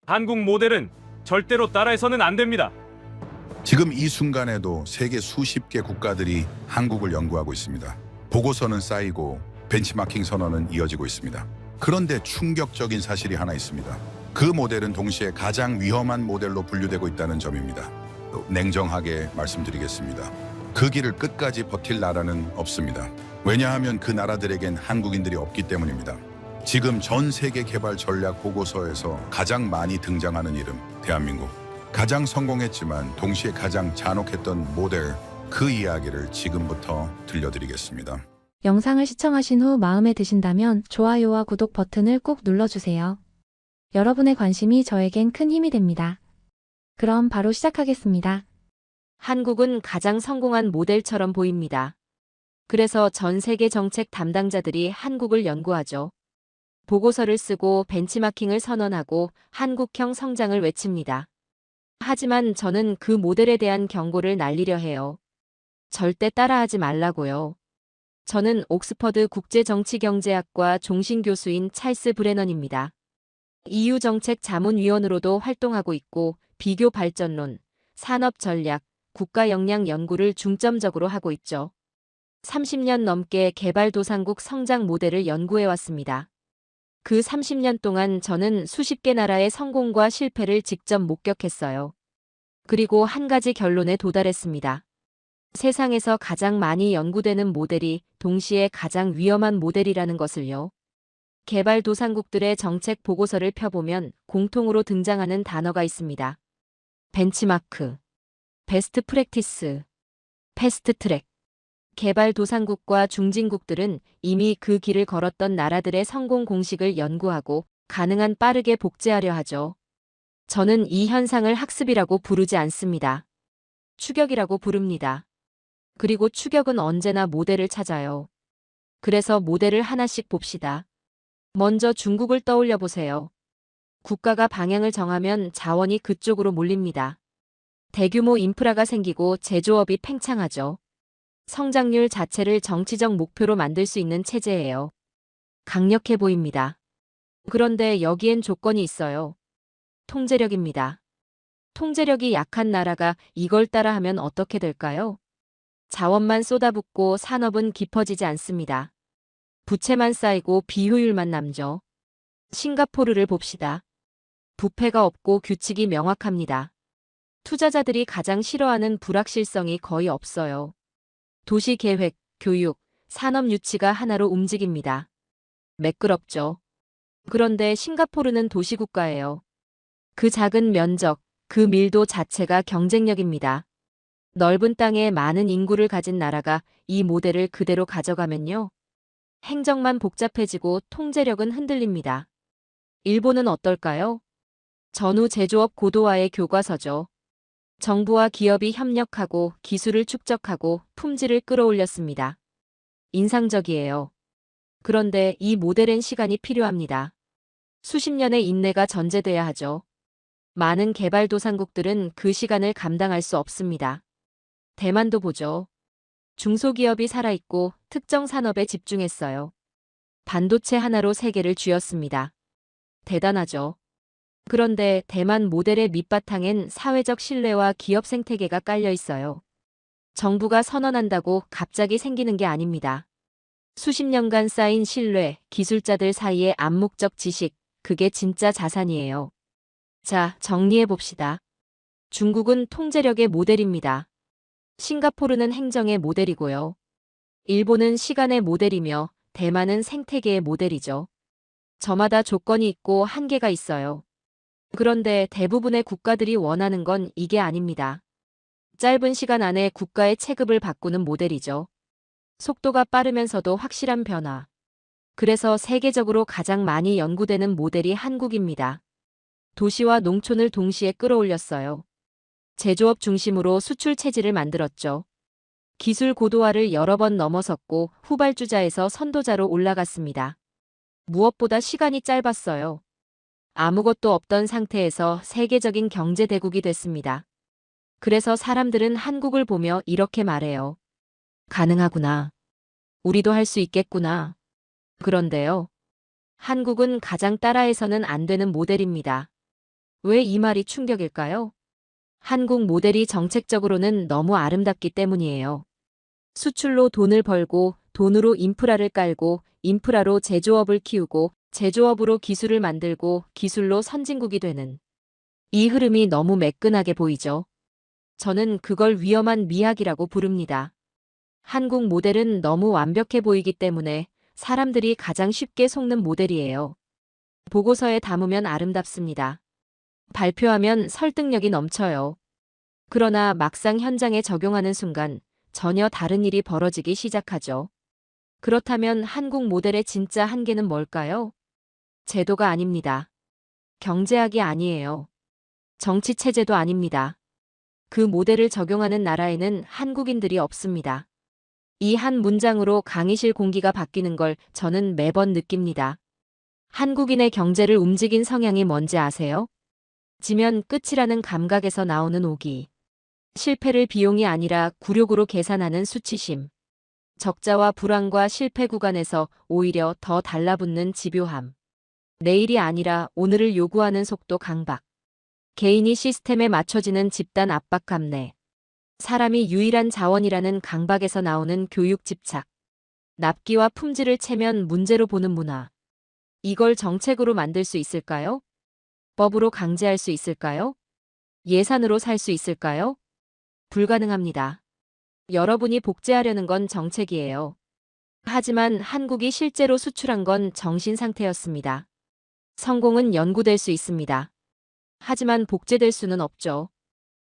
한국 모델은 절대로 따라해서는 안 됩니다. 지금 이 순간에도 세계 수십 개 국가들이 한국을 연구하고 있습니다. 보고서는 쌓이고 벤치마킹 선언은 이어지고 있습니다. 그런데 충격적인 사실이 하나 있습니다. 그 모델은 동시에 가장 위험한 모델로 분류되고 있다는 점입니다. 냉정하게 말씀드리겠습니다. 그 길을 끝까지 버틸 나라는 없습니다. 왜냐하면 그 나라들에겐 한국인들이 없기 때문입니다. 지금 전 세계 개발 전략 보고서에서 가장 많이 등장하는 이름, 대한민국. 가장 성공했지만 동시에 가장 잔혹했던 모델, 그 이야기를 지금부터 들려드리겠습니다. 영상을 시청하신 후 마음에 드신다면 좋아요와 구독 버튼을 꼭 눌러주세요. 여러분의 관심이 저에겐 큰 힘이 됩니다. 그럼 바로 시작하겠습니다. 한국은 가장 성공한 모델처럼 보입니다. 그래서 전 세계 정책 담당자들이 한국을 연구하죠. 보고서를 쓰고 벤치마킹을 선언하고 한국형 성장을 외칩니다. 하지만 저는 그 모델에 대한 경고를 날리려 해요. 절대 따라하지 말라고요. 저는 옥스퍼드 국제정치경제학과 종신교수인 찰스 브레넌입니다. EU 정책자문위원으로도 활동하고 있고 비교 발전론, 산업 전략, 국가 역량 연구를 중점적으로 하고 있죠. 30년 넘게 개발도상국 성장 모델을 연구해왔습니다. 그 30년 동안 저는 수십 개 나라의 성공과 실패를 직접 목격했어요. 그리고 한 가지 결론에 도달했습니다. 세상에서 가장 많이 연구되는 모델이 동시에 가장 위험한 모델이라는 것을요. 개발도상국들의 정책 보고서를 펴보면 공통으로 등장하는 단어가 있습니다. 벤치마크, 베스트 프랙티스, 패스트 트랙. 개발도상국과 중진국들은 이미 그 길을 걸었던 나라들의 성공 공식을 연구하고 가능한 빠르게 복제하려 하죠. 저는 이 현상을 학습이라고 부르지 않습니다. 추격이라고 부릅니다. 그리고 추격은 언제나 모델을 찾아요. 그래서 모델을 하나씩 봅시다. 먼저 중국을 떠올려 보세요. 국가가 방향을 정하면 자원이 그쪽으로 몰립니다. 대규모 인프라가 생기고 제조업이 팽창하죠. 성장률 자체를 정치적 목표로 만들 수 있는 체제예요. 강력해 보입니다. 그런데 여기엔 조건이 있어요. 통제력입니다. 통제력이 약한 나라가 이걸 따라하면 어떻게 될까요? 자원만 쏟아붓고 산업은 깊어지지 않습니다. 부채만 쌓이고 비효율만 남죠. 싱가포르를 봅시다. 부패가 없고 규칙이 명확합니다. 투자자들이 가장 싫어하는 불확실성이 거의 없어요. 도시 계획, 교육, 산업 유치가 하나로 움직입니다. 매끄럽죠. 그런데 싱가포르는 도시국가예요. 그 작은 면적, 그 밀도 자체가 경쟁력입니다. 넓은 땅에 많은 인구를 가진 나라가 이 모델을 그대로 가져가면요. 행정만 복잡해지고 통제력은 흔들립니다. 일본은 어떨까요? 전후 제조업 고도화의 교과서죠. 정부와 기업이 협력하고 기술을 축적하고 품질을 끌어올렸습니다. 인상적이에요. 그런데 이 모델엔 시간이 필요합니다. 수십 년의 인내가 전제돼야 하죠. 많은 개발도상국들은 그 시간을 감당할 수 없습니다. 대만도 보죠. 중소기업이 살아있고 특정 산업에 집중했어요. 반도체 하나로 세계를 쥐었습니다. 대단하죠. 그런데 대만 모델의 밑바탕엔 사회적 신뢰와 기업 생태계가 깔려 있어요. 정부가 선언한다고 갑자기 생기는 게 아닙니다. 수십 년간 쌓인 신뢰, 기술자들 사이의 암묵적 지식, 그게 진짜 자산이에요. 자, 정리해 봅시다. 중국은 통제력의 모델입니다. 싱가포르는 행정의 모델이고요. 일본은 시간의 모델이며 대만은 생태계의 모델이죠. 저마다 조건이 있고 한계가 있어요. 그런데 대부분의 국가들이 원하는 건 이게 아닙니다. 짧은 시간 안에 국가의 체급을 바꾸는 모델이죠. 속도가 빠르면서도 확실한 변화. 그래서 세계적으로 가장 많이 연구되는 모델이 한국입니다. 도시와 농촌을 동시에 끌어올렸어요. 제조업 중심으로 수출 체질을 만들었죠. 기술 고도화를 여러 번 넘어섰고 후발주자에서 선도자로 올라갔습니다. 무엇보다 시간이 짧았어요. 아무것도 없던 상태에서 세계적인 경제 대국이 됐습니다. 그래서 사람들은 한국을 보며 이렇게 말해요. 가능하구나. 우리도 할 수 있겠구나. 그런데요. 한국은 가장 따라해서는 안 되는 모델입니다. 왜 이 말이 충격일까요? 한국 모델이 정책적으로는 너무 아름답기 때문이에요. 수출로 돈을 벌고 돈으로 인프라를 깔고 인프라로 제조업을 키우고 제조업으로 기술을 만들고 기술로 선진국이 되는 이 흐름이 너무 매끈하게 보이죠. 저는 그걸 위험한 미학이라고 부릅니다. 한국 모델은 너무 완벽해 보이기 때문에 사람들이 가장 쉽게 속는 모델이에요. 보고서에 담으면 아름답습니다. 발표하면 설득력이 넘쳐요. 그러나 막상 현장에 적용하는 순간 전혀 다른 일이 벌어지기 시작하죠. 그렇다면 한국 모델의 진짜 한계는 뭘까요? 제도가 아닙니다. 경제학이 아니에요. 정치 체제도 아닙니다. 그 모델을 적용하는 나라에는 한국인들이 없습니다. 이 한 문장으로 강의실 공기가 바뀌는 걸 저는 매번 느낍니다. 한국인의 경제를 움직인 성향이 뭔지 아세요? 지면 끝이라는 감각에서 나오는 오기. 실패를 비용이 아니라 굴욕으로 계산하는 수치심. 적자와 불황과 실패 구간에서 오히려 더 달라붙는 집요함. 내일이 아니라 오늘을 요구하는 속도 강박. 개인이 시스템에 맞춰지는 집단 압박 감내. 사람이 유일한 자원이라는 강박에서 나오는 교육 집착. 납기와 품질을 채면 문제로 보는 문화. 이걸 정책으로 만들 수 있을까요? 법으로 강제할 수 있을까요? 예산으로 살 수 있을까요? 불가능합니다. 여러분이 복제하려는 건 정책이에요. 하지만 한국이 실제로 수출한 건 정신 상태였습니다. 성공은 연구될 수 있습니다. 하지만 복제될 수는 없죠.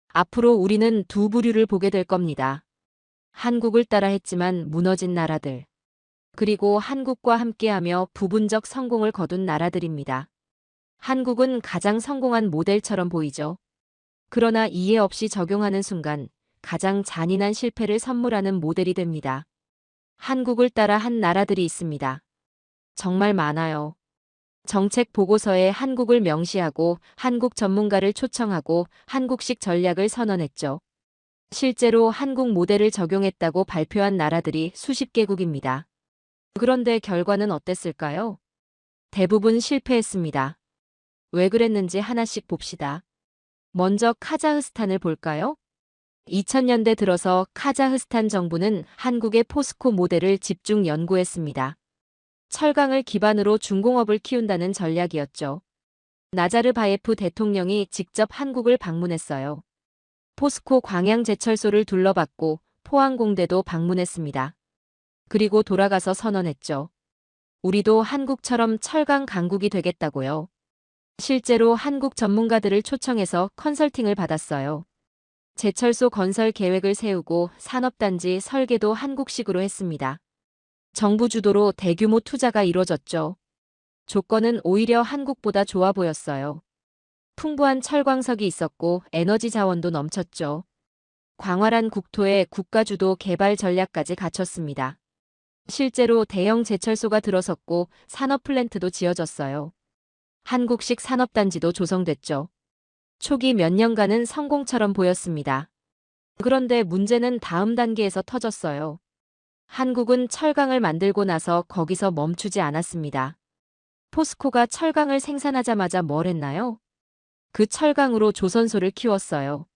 앞으로 우리는 두 부류를 보게 될 겁니다. 한국을 따라 했지만 무너진 나라들. 그리고 한국과 함께하며 부분적 성공을 거둔 나라들입니다. 한국은 가장 성공한 모델처럼 보이죠. 그러나 이해 없이 적용하는 순간 가장 잔인한 실패를 선물하는 모델이 됩니다. 한국을 따라 한 나라들이 있습니다. 정말 많아요. 정책 보고서에 한국을 명시하고 한국 전문가를 초청하고 한국식 전략을 선언했죠. 실제로 한국 모델을 적용했다고 발표한 나라들이 수십 개국입니다. 그런데 결과는 어땠을까요? 대부분 실패했습니다. 왜 그랬는지 하나씩 봅시다. 먼저 카자흐스탄을 볼까요? 2000년대 들어서 카자흐스탄 정부는 한국의 포스코 모델을 집중 연구했습니다. 철강을 기반으로 중공업을 키운다는 전략이었죠. 나자르바예프 대통령이 직접 한국을 방문했어요. 포스코 광양제철소를 둘러봤고 포항공대도 방문했습니다. 그리고 돌아가서 선언했죠. 우리도 한국처럼 철강 강국이 되겠다고요. 실제로 한국 전문가들을 초청해서 컨설팅을 받았어요. 제철소 건설 계획을 세우고 산업단지 설계도 한국식으로 했습니다. 정부 주도로 대규모 투자가 이루어졌죠. 조건은 오히려 한국보다 좋아 보였어요. 풍부한 철광석이 있었고 에너지 자원도 넘쳤죠. 광활한 국토에 국가 주도 개발 전략까지 갖췄습니다. 실제로 대형 제철소가 들어섰고 산업 플랜트도 지어졌어요. 한국식 산업단지도 조성됐죠. 초기 몇 년간은 성공처럼 보였습니다. 그런데 문제는 다음 단계에서 터졌어요. 한국은 철강을 만들고 나서 거기서 멈추지 않았습니다. 포스코가 철강을 생산하자마자 뭘 했나요? 그 철강으로 조선소를 키웠어요.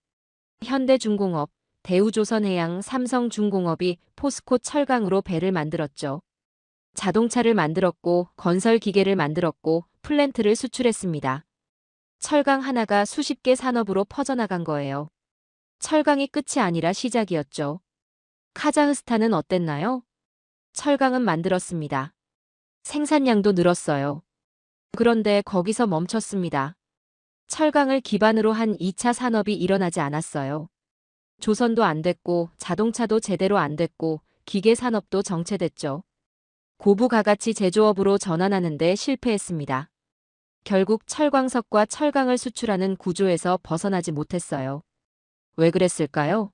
현대중공업, 대우조선해양, 삼성중공업이 포스코 철강으로 배를 만들었죠. 자동차를 만들었고 건설기계를 만들었고 플랜트를 수출했습니다. 철강 하나가 수십 개 산업으로 퍼져나간 거예요. 철강이 끝이 아니라 시작이었죠. 카자흐스탄은 어땠나요? 철강은 만들었습니다. 생산량도 늘었어요. 그런데 거기서 멈췄습니다. 철강을 기반으로 한 2차 산업이 일어나지 않았어요. 조선도 안 됐고 자동차도 제대로 안 됐고 기계 산업도 정체됐죠. 고부가가치 제조업으로 전환하는데 실패했습니다. 결국 철광석과 철강을 수출하는 구조에서 벗어나지 못했어요. 왜 그랬을까요?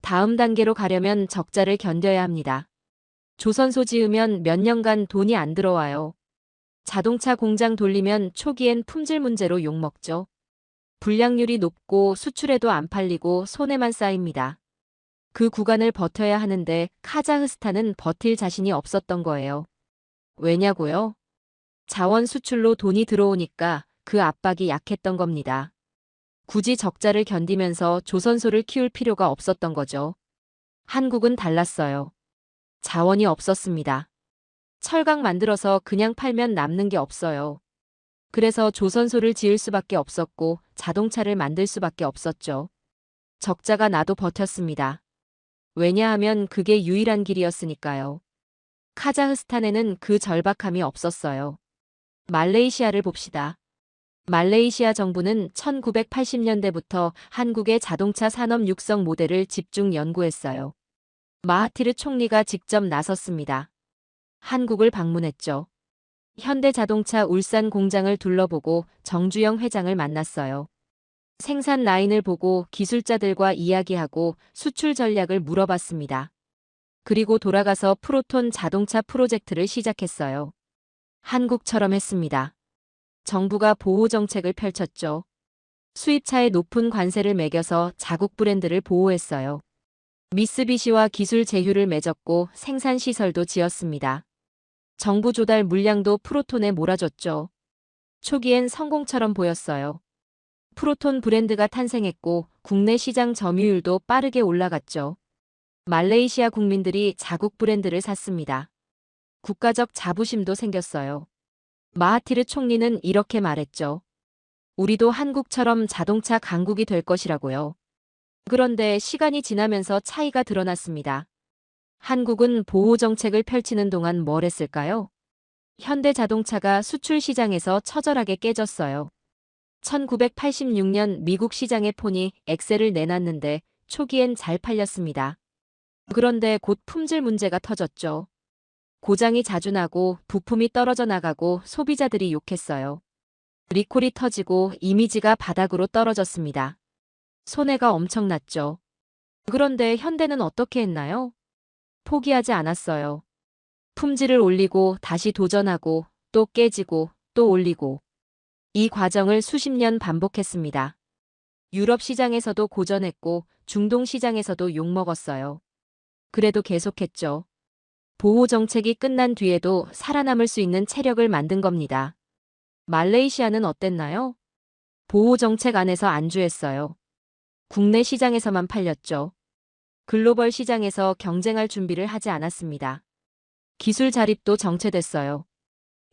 다음 단계로 가려면 적자를 견뎌야 합니다. 조선소 지으면 몇 년간 돈이 안 들어와요. 자동차 공장 돌리면 초기엔 품질 문제로 욕먹죠. 불량률이 높고 수출에도 안 팔리고 손해만 쌓입니다. 그 구간을 버텨야 하는데 카자흐스탄은 버틸 자신이 없었던 거예요. 왜냐고요? 자원 수출로 돈이 들어오니까 그 압박이 약했던 겁니다. 굳이 적자를 견디면서 조선소를 키울 필요가 없었던 거죠. 한국은 달랐어요. 자원이 없었습니다. 철강 만들어서 그냥 팔면 남는 게 없어요. 그래서 조선소를 지을 수밖에 없었고 자동차를 만들 수밖에 없었죠. 적자가 나도 버텼습니다. 왜냐하면 그게 유일한 길이었으니까요. 카자흐스탄에는 그 절박함이 없었어요. 말레이시아를 봅시다. 말레이시아 정부는 1980년대부터 한국의 자동차 산업 육성 모델을 집중 연구했어요. 마하티르 총리가 직접 나섰습니다. 한국을 방문했죠. 현대자동차 울산 공장을 둘러보고 정주영 회장을 만났어요. 생산 라인을 보고 기술자들과 이야기하고 수출 전략을 물어봤습니다. 그리고 돌아가서 프로톤 자동차 프로젝트를 시작했어요. 한국처럼 했습니다. 정부가 보호 정책을 펼쳤죠. 수입차에 높은 관세를 매겨서 자국 브랜드를 보호했어요. 미쓰비시와 기술 제휴를 맺었고 생산 시설도 지었습니다. 정부 조달 물량도 프로톤에 몰아줬죠. 초기엔 성공처럼 보였어요. 프로톤 브랜드가 탄생했고 국내 시장 점유율도 빠르게 올라갔죠. 말레이시아 국민들이 자국 브랜드를 샀습니다. 국가적 자부심도 생겼어요. 마하티르 총리는 이렇게 말했죠. 우리도 한국처럼 자동차 강국이 될 것이라고요. 그런데 시간이 지나면서 차이가 드러났습니다. 한국은 보호 정책을 펼치는 동안 뭘 했을까요? 현대자동차가 수출 시장에서 처절하게 깨졌어요. 1986년 미국 시장에 폰이 엑셀을 내놨는데 초기엔 잘 팔렸습니다. 그런데 곧 품질 문제가 터졌죠. 고장이 자주 나고 부품이 떨어져 나가고 소비자들이 욕했어요. 리콜이 터지고 이미지가 바닥으로 떨어졌습니다. 손해가 엄청났죠. 그런데 현대는 어떻게 했나요? 포기하지 않았어요. 품질을 올리고 다시 도전하고 또 깨지고 또 올리고 이 과정을 수십 년 반복했습니다. 유럽 시장에서도 고전했고 중동 시장에서도 욕먹었어요. 그래도 계속했죠. 보호 정책이 끝난 뒤에도 살아남을 수 있는 체력을 만든 겁니다. 말레이시아는 어땠나요? 보호 정책 안에서 안주했어요. 국내 시장에서만 팔렸죠. 글로벌 시장에서 경쟁할 준비를 하지 않았습니다. 기술 자립도 정체됐어요.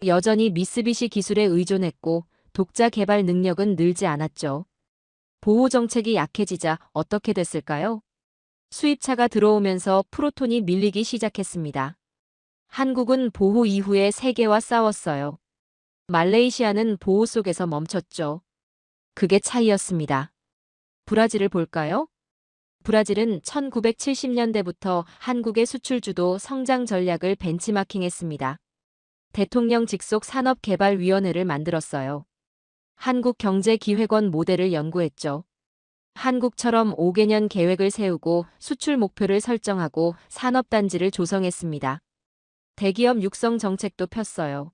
여전히 미쓰비시 기술에 의존했고 독자 개발 능력은 늘지 않았죠. 보호 정책이 약해지자 어떻게 됐을까요? 수입차가 들어오면서 프로톤이 밀리기 시작했습니다. 한국은 보호 이후에 세계와 싸웠어요. 말레이시아는 보호 속에서 멈췄죠. 그게 차이였습니다. 브라질을 볼까요? 브라질은 1970년대부터 한국의 수출주도 성장 전략을 벤치마킹했습니다. 대통령 직속 산업개발위원회를 만들었어요. 한국경제기획원 모델을 연구했죠. 한국처럼 5개년 계획을 세우고 수출 목표를 설정하고 산업단지를 조성했습니다. 대기업 육성 정책도 폈어요.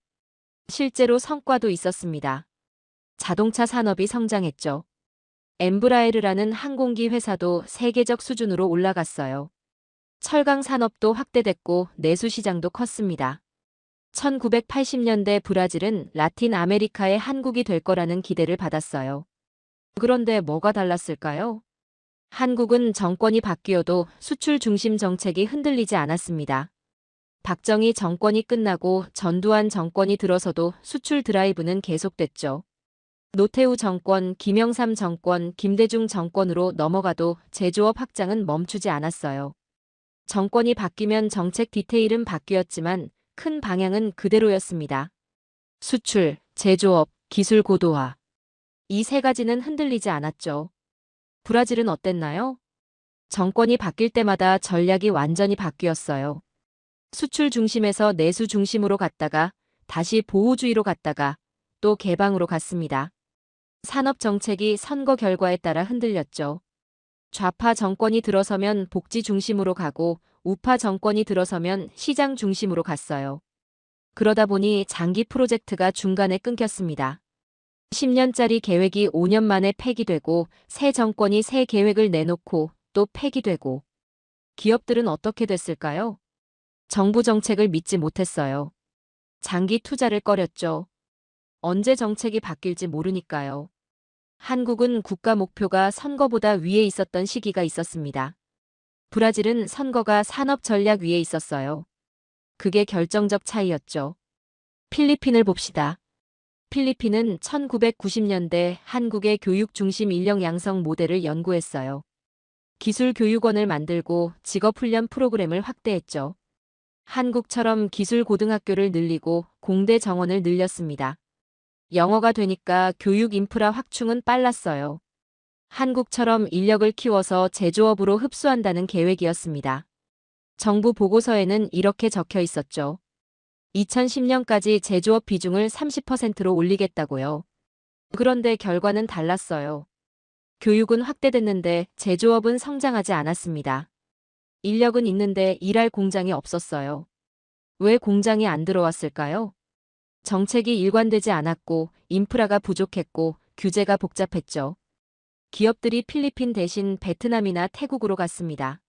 실제로 성과도 있었습니다. 자동차 산업이 성장했죠. 엠브라에르라는 항공기 회사도 세계적 수준으로 올라갔어요. 철강 산업도 확대됐고 내수 시장도 컸습니다. 1980년대 브라질은 라틴 아메리카의 한국이 될 거라는 기대를 받았어요. 그런데 뭐가 달랐을까요? 한국은 정권이 바뀌어도 수출 중심 정책이 흔들리지 않았습니다. 박정희 정권이 끝나고 전두환 정권이 들어서도 수출 드라이브는 계속됐죠. 노태우 정권, 김영삼 정권, 김대중 정권으로 넘어가도 제조업 확장은 멈추지 않았어요. 정권이 바뀌면 정책 디테일은 바뀌었지만 큰 방향은 그대로였습니다. 수출, 제조업, 기술 고도화. 이 세 가지는 흔들리지 않았죠. 브라질은 어땠나요? 정권이 바뀔 때마다 전략이 완전히 바뀌었어요. 수출 중심에서 내수 중심으로 갔다가 다시 보호주의로 갔다가 또 개방으로 갔습니다. 산업 정책이 선거 결과에 따라 흔들렸죠. 좌파 정권이 들어서면 복지 중심으로 가고 우파 정권이 들어서면 시장 중심으로 갔어요. 그러다 보니 장기 프로젝트가 중간에 끊겼습니다. 10년짜리 계획이 5년 만에 폐기되고 새 정권이 새 계획을 내놓고 또 폐기되고 기업들은 어떻게 됐을까요? 정부 정책을 믿지 못했어요. 장기 투자를 꺼렸죠. 언제 정책이 바뀔지 모르니까요. 한국은 국가 목표가 선거보다 위에 있었던 시기가 있었습니다. 브라질은 선거가 산업 전략 위에 있었어요. 그게 결정적 차이였죠. 필리핀을 봅시다. 필리핀은 1990년대 한국의 교육 중심 인력 양성 모델을 연구했어요. 기술교육원을 만들고 직업훈련 프로그램을 확대했죠. 한국처럼 기술고등학교를 늘리고 공대 정원을 늘렸습니다. 영어가 되니까 교육 인프라 확충은 빨랐어요. 한국처럼 인력을 키워서 제조업으로 흡수한다는 계획이었습니다. 정부 보고서에는 이렇게 적혀 있었죠. 2010년까지 제조업 비중을 30%로 올리겠다고요. 그런데 결과는 달랐어요. 교육은 확대됐는데 제조업은 성장하지 않았습니다. 인력은 있는데 일할 공장이 없었어요. 왜 공장이 안 들어왔을까요? 정책이 일관되지 않았고 인프라가 부족했고 규제가 복잡했죠. 기업들이 필리핀 대신 베트남이나 태국으로 갔습니다.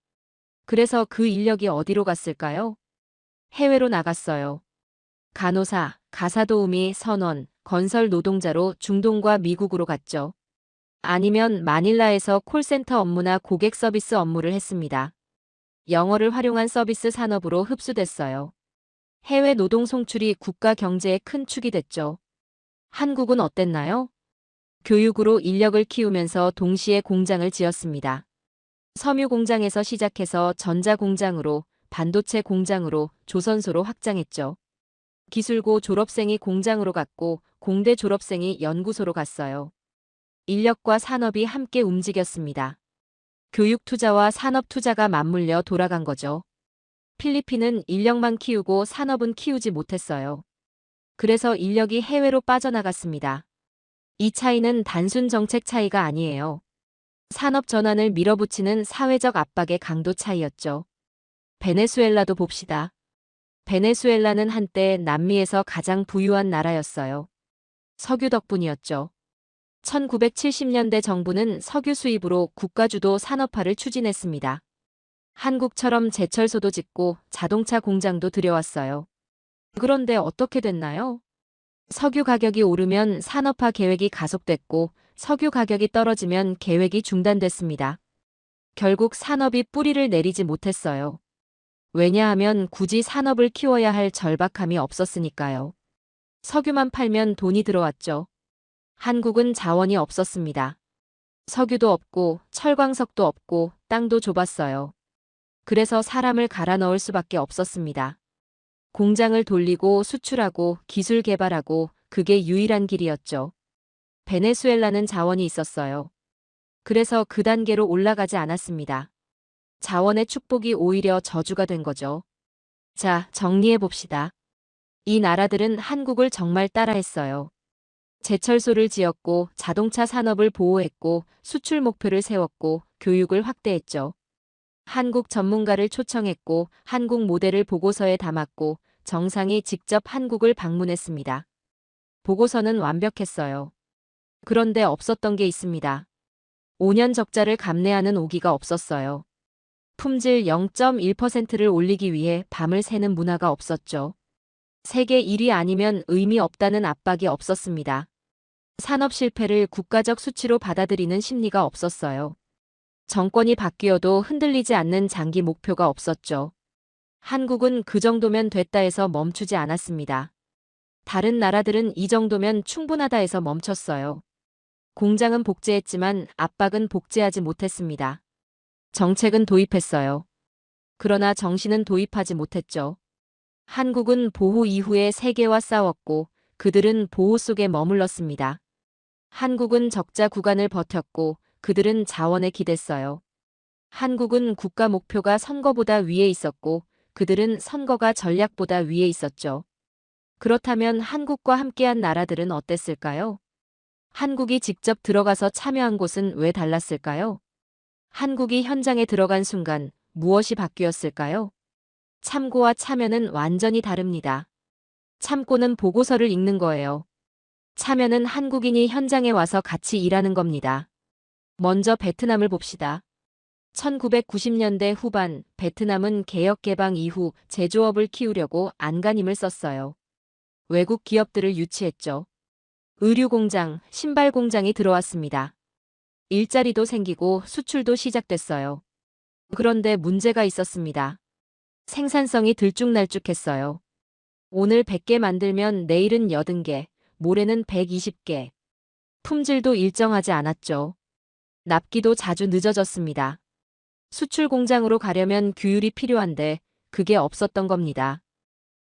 그래서 그 인력이 어디로 갔을까요? 해외로 나갔어요. 간호사, 가사도우미, 선원, 건설 노동자로 중동과 미국으로 갔죠. 아니면 마닐라에서 콜센터 업무나 고객 서비스 업무를 했습니다. 영어를 활용한 서비스 산업으로 흡수됐어요. 해외 노동 송출이 국가 경제에 큰 축이 됐죠. 한국은 어땠나요? 교육으로 인력을 키우면서 동시에 공장을 지었습니다. 섬유 공장에서 시작해서 전자 공장으로, 반도체 공장으로, 조선소로 확장했죠. 기술고 졸업생이 공장으로 갔고 공대 졸업생이 연구소로 갔어요. 인력과 산업이 함께 움직였습니다. 교육 투자와 산업 투자가 맞물려 돌아간 거죠. 필리핀은 인력만 키우고 산업은 키우지 못했어요. 그래서 인력이 해외로 빠져나갔습니다. 이 차이는 단순 정책 차이가 아니에요. 산업 전환을 밀어붙이는 사회적 압박의 강도 차이였죠. 베네수엘라도 봅시다. 베네수엘라는 한때 남미에서 가장 부유한 나라였어요. 석유 덕분이었죠. 1970년대 정부는 석유 수입으로 국가주도 산업화를 추진했습니다. 한국처럼 제철소도 짓고 자동차 공장도 들여왔어요. 그런데 어떻게 됐나요? 석유 가격이 오르면 산업화 계획이 가속됐고 석유 가격이 떨어지면 계획이 중단됐습니다. 결국 산업이 뿌리를 내리지 못했어요. 왜냐하면 굳이 산업을 키워야 할 절박함이 없었으니까요. 석유만 팔면 돈이 들어왔죠. 한국은 자원이 없었습니다. 석유도 없고 철광석도 없고 땅도 좁았어요. 그래서 사람을 갈아 넣을 수밖에 없었습니다. 공장을 돌리고 수출하고 기술 개발하고 그게 유일한 길이었죠. 베네수엘라는 자원이 있었어요. 그래서 그 단계로 올라가지 않았습니다. 자원의 축복이 오히려 저주가 된 거죠. 자, 정리해 봅시다. 이 나라들은 한국을 정말 따라했어요. 제철소를 지었고 자동차 산업을 보호했고 수출 목표를 세웠고 교육을 확대했죠. 한국 전문가를 초청했고 한국 모델을 보고서에 담았고 정상이 직접 한국을 방문했습니다. 보고서는 완벽했어요. 그런데 없었던 게 있습니다. 5년 적자를 감내하는 오기가 없었어요. 품질 0.1%를 올리기 위해 밤을 새는 문화가 없었죠. 세계 1위 아니면 의미 없다는 압박이 없었습니다. 산업 실패를 국가적 수치로 받아들이는 심리가 없었어요. 정권이 바뀌어도 흔들리지 않는 장기 목표가 없었죠. 한국은 그 정도면 됐다 해서 멈추지 않았습니다. 다른 나라들은 이 정도면 충분하다 해서 멈췄어요. 공장은 복제했지만 압박은 복제하지 못했습니다. 정책은 도입했어요. 그러나 정신은 도입하지 못했죠. 한국은 보호 이후에 세계와 싸웠고 그들은 보호 속에 머물렀습니다. 한국은 적자 구간을 버텼고 그들은 자원에 기댔어요. 한국은 국가 목표가 선거보다 위에 있었고 그들은 선거가 전략보다 위에 있었죠. 그렇다면 한국과 함께한 나라들은 어땠을까요? 한국이 직접 들어가서 참여한 곳은 왜 달랐을까요? 한국이 현장에 들어간 순간 무엇이 바뀌었을까요? 참고와 참여는 완전히 다릅니다. 참고는 보고서를 읽는 거예요. 참여는 한국인이 현장에 와서 같이 일하는 겁니다. 먼저 베트남을 봅시다. 1990년대 후반 베트남은 개혁 개방 이후 제조업을 키우려고 안간힘을 썼어요. 외국 기업들을 유치했죠. 의류 공장, 신발 공장이 들어왔습니다. 일자리도 생기고 수출도 시작됐어요. 그런데 문제가 있었습니다. 생산성이 들쭉날쭉했어요. 오늘 100개 만들면 내일은 80개, 모레는 120개. 품질도 일정하지 않았죠. 납기도 자주 늦어졌습니다. 수출 공장으로 가려면 규율이 필요한데 그게 없었던 겁니다.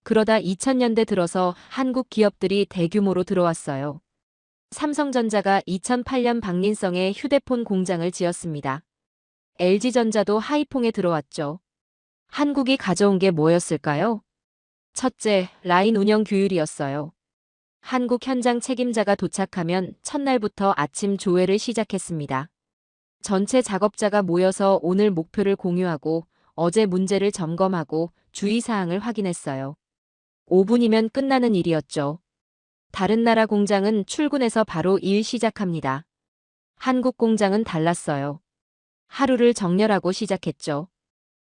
그러다 2000년대 들어서 한국 기업들이 대규모로 들어왔어요. 삼성전자가 2008년 박린성에 휴대폰 공장을 지었습니다. LG전자도 하이퐁에 들어왔죠. 한국이 가져온 게 뭐였을까요? 첫째, 라인 운영 규율이었어요. 한국 현장 책임자가 도착하면 첫날부터 아침 조회를 시작했습니다. 전체 작업자가 모여서 오늘 목표를 공유하고 어제 문제를 점검하고 주의사항을 확인했어요. 5분이면 끝나는 일이었죠. 다른 나라 공장은 출근해서 바로 일 시작합니다. 한국 공장은 달랐어요. 하루를 정렬하고 시작했죠.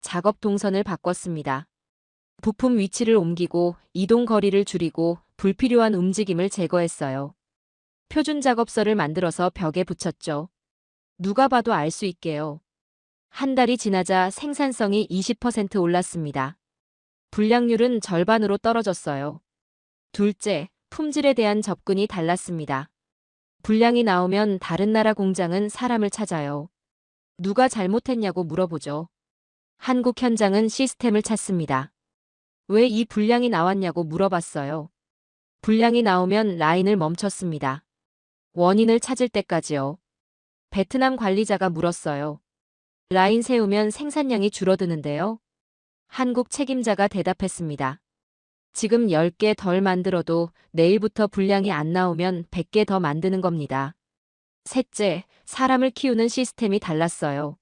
작업 동선을 바꿨습니다. 부품 위치를 옮기고 이동 거리를 줄이고 불필요한 움직임을 제거했어요. 표준 작업서를 만들어서 벽에 붙였죠. 누가 봐도 알 수 있게요. 한 달이 지나자 생산성이 20% 올랐습니다. 불량률은 절반으로 떨어졌어요. 둘째, 품질에 대한 접근이 달랐습니다. 불량이 나오면 다른 나라 공장은 사람을 찾아요. 누가 잘못했냐고 물어보죠. 한국 현장은 시스템을 찾습니다. 왜 이 불량이 나왔냐고 물어봤어요. 불량이 나오면 라인을 멈췄습니다. 원인을 찾을 때까지요. 베트남 관리자가 물었어요. 라인 세우면 생산량이 줄어드는데요. 한국 책임자가 대답했습니다. 지금 10개 덜 만들어도 내일부터 불량이 안 나오면 100개 더 만드는 겁니다. 셋째, 사람을 키우는 시스템이 달랐어요.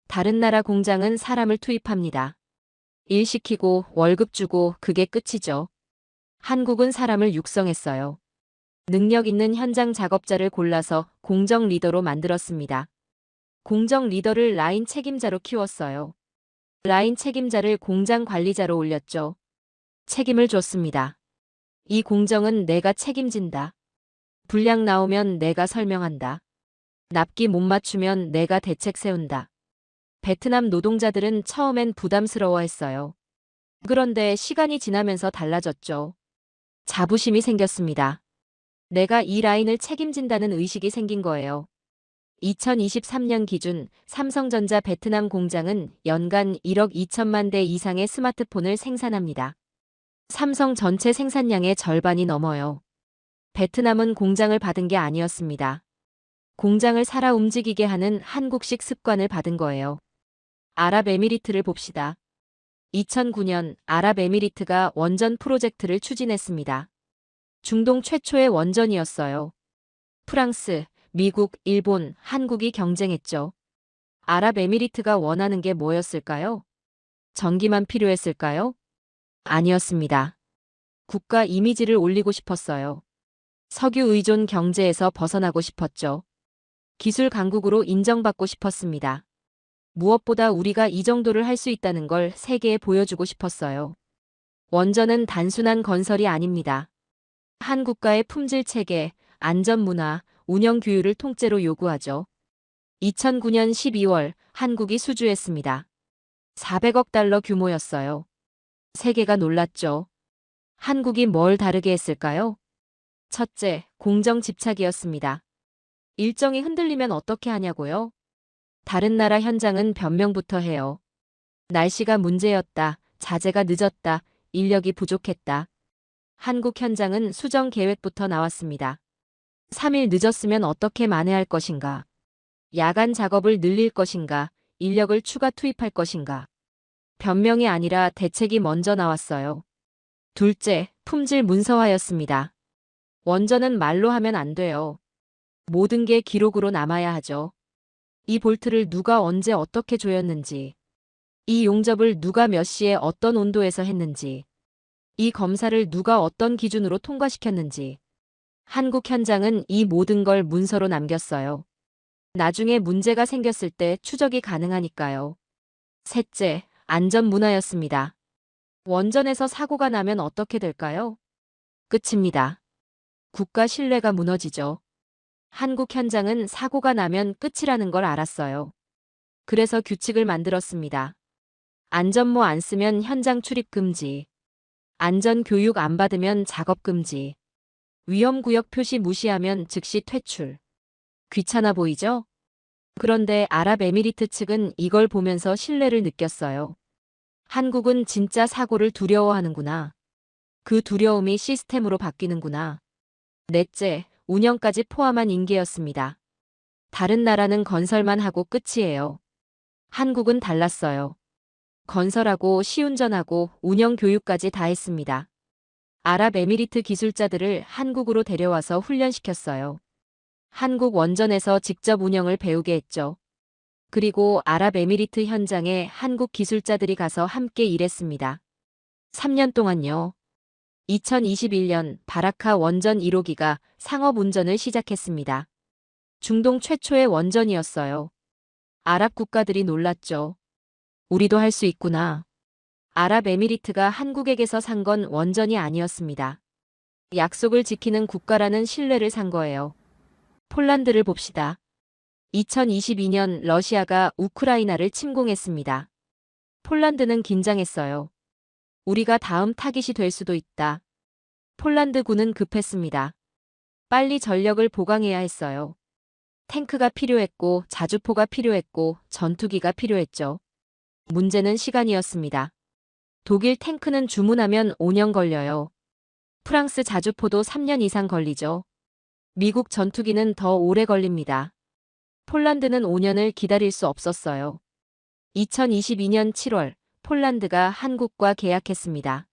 다른 나라 공장은 사람을 투입합니다. 일 시키고 월급 주고 그게 끝이죠. 한국은 사람을 육성했어요. 능력 있는 현장 작업자를 골라서 공정 리더로 만들었습니다. 공정 리더를 라인 책임자로 키웠어요. 라인 책임자를 공장 관리자로 올렸죠. 책임을 줬습니다. 이 공정은 내가 책임진다. 불량 나오면 내가 설명한다. 납기 못 맞추면 내가 대책 세운다. 베트남 노동자들은 처음엔 부담스러워했어요. 그런데 시간이 지나면서 달라졌죠. 자부심이 생겼습니다. 내가 이 라인을 책임진다는 의식이 생긴 거예요. 2023년 기준 삼성전자 베트남 공장은 연간 1억 2천만 대 이상의 스마트폰을 생산합니다. 삼성 전체 생산량의 절반이 넘어요. 베트남은 공장을 받은 게 아니었습니다. 공장을 살아 움직이게 하는 한국식 습관을 받은 거예요. 아랍에미리트를 봅시다. 2009년 아랍에미리트가 원전 프로젝트를 추진했습니다. 중동 최초의 원전이었어요. 프랑스, 미국, 일본, 한국이 경쟁했죠. 아랍에미리트가 원하는 게 뭐였을까요? 전기만 필요했을까요? 아니었습니다. 국가 이미지를 올리고 싶었어요. 석유 의존 경제에서 벗어나고 싶었죠. 기술 강국으로 인정받고 싶었습니다. 무엇보다 우리가 이 정도를 할 수 있다는 걸 세계에 보여주고 싶었어요. 원전은 단순한 건설이 아닙니다. 한 국가의 품질 체계, 안전 문화, 운영 규율을 통째로 요구하죠. 2009년 12월 한국이 수주했습니다. 400억 달러 규모였어요. 세계가 놀랐죠. 한국이 뭘 다르게 했을까요? 첫째, 공정 집착이었습니다. 일정이 흔들리면 어떻게 하냐고요? 다른 나라 현장은 변명부터 해요. 날씨가 문제였다, 자재가 늦었다, 인력이 부족했다. 한국 현장은 수정 계획부터 나왔습니다. 3일 늦었으면 어떻게 만회할 것인가? 야간 작업을 늘릴 것인가? 인력을 추가 투입할 것인가? 변명이 아니라 대책이 먼저 나왔어요. 둘째, 품질 문서화였습니다. 원전은 말로 하면 안 돼요. 모든 게 기록으로 남아야 하죠. 이 볼트를 누가 언제 어떻게 조였는지, 이 용접을 누가 몇 시에 어떤 온도에서 했는지, 이 검사를 누가 어떤 기준으로 통과시켰는지. 한국 현장은 이 모든 걸 문서로 남겼어요. 나중에 문제가 생겼을 때 추적이 가능하니까요. 셋째, 안전 문화였습니다. 원전에서 사고가 나면 어떻게 될까요? 끝입니다. 국가 신뢰가 무너지죠. 한국 현장은 사고가 나면 끝이라는 걸 알았어요. 그래서 규칙을 만들었습니다. 안전모 안 쓰면 현장 출입 금지. 안전 교육 안 받으면 작업 금지. 위험구역 표시 무시하면 즉시 퇴출. 귀찮아 보이죠? 그런데 아랍에미리트 측은 이걸 보면서 신뢰를 느꼈어요. 한국은 진짜 사고를 두려워하는구나. 그 두려움이 시스템으로 바뀌는구나. 넷째, 운영까지 포함한 인계였습니다. 다른 나라는 건설만 하고 끝이에요. 한국은 달랐어요. 건설하고 시운전하고 운영 교육까지 다 했습니다. 아랍에미리트 기술자들을 한국으로 데려와서 훈련시켰어요. 한국 원전에서 직접 운영을 배우게 했죠. 그리고 아랍에미리트 현장에 한국 기술자들이 가서 함께 일했습니다. 3년 동안요. 2021년 바라카 원전 1호기가 상업 운전을 시작했습니다. 중동 최초의 원전이었어요. 아랍 국가들이 놀랐죠. 우리도 할 수 있구나. 아랍에미리트가 한국에게서 산 건 원전이 아니었습니다. 약속을 지키는 국가라는 신뢰를 산 거예요. 폴란드를 봅시다. 2022년 러시아가 우크라이나를 침공했습니다. 폴란드는 긴장했어요. 우리가 다음 타깃이 될 수도 있다. 폴란드군은 급했습니다. 빨리 전력을 보강해야 했어요. 탱크가 필요했고 자주포가 필요했고 전투기가 필요했죠. 문제는 시간이었습니다. 독일 탱크는 주문하면 5년 걸려요. 프랑스 자주포도 3년 이상 걸리죠. 미국 전투기는 더 오래 걸립니다. 폴란드는 5년을 기다릴 수 없었어요. 2022년 7월 폴란드가 한국과 계약했습니다.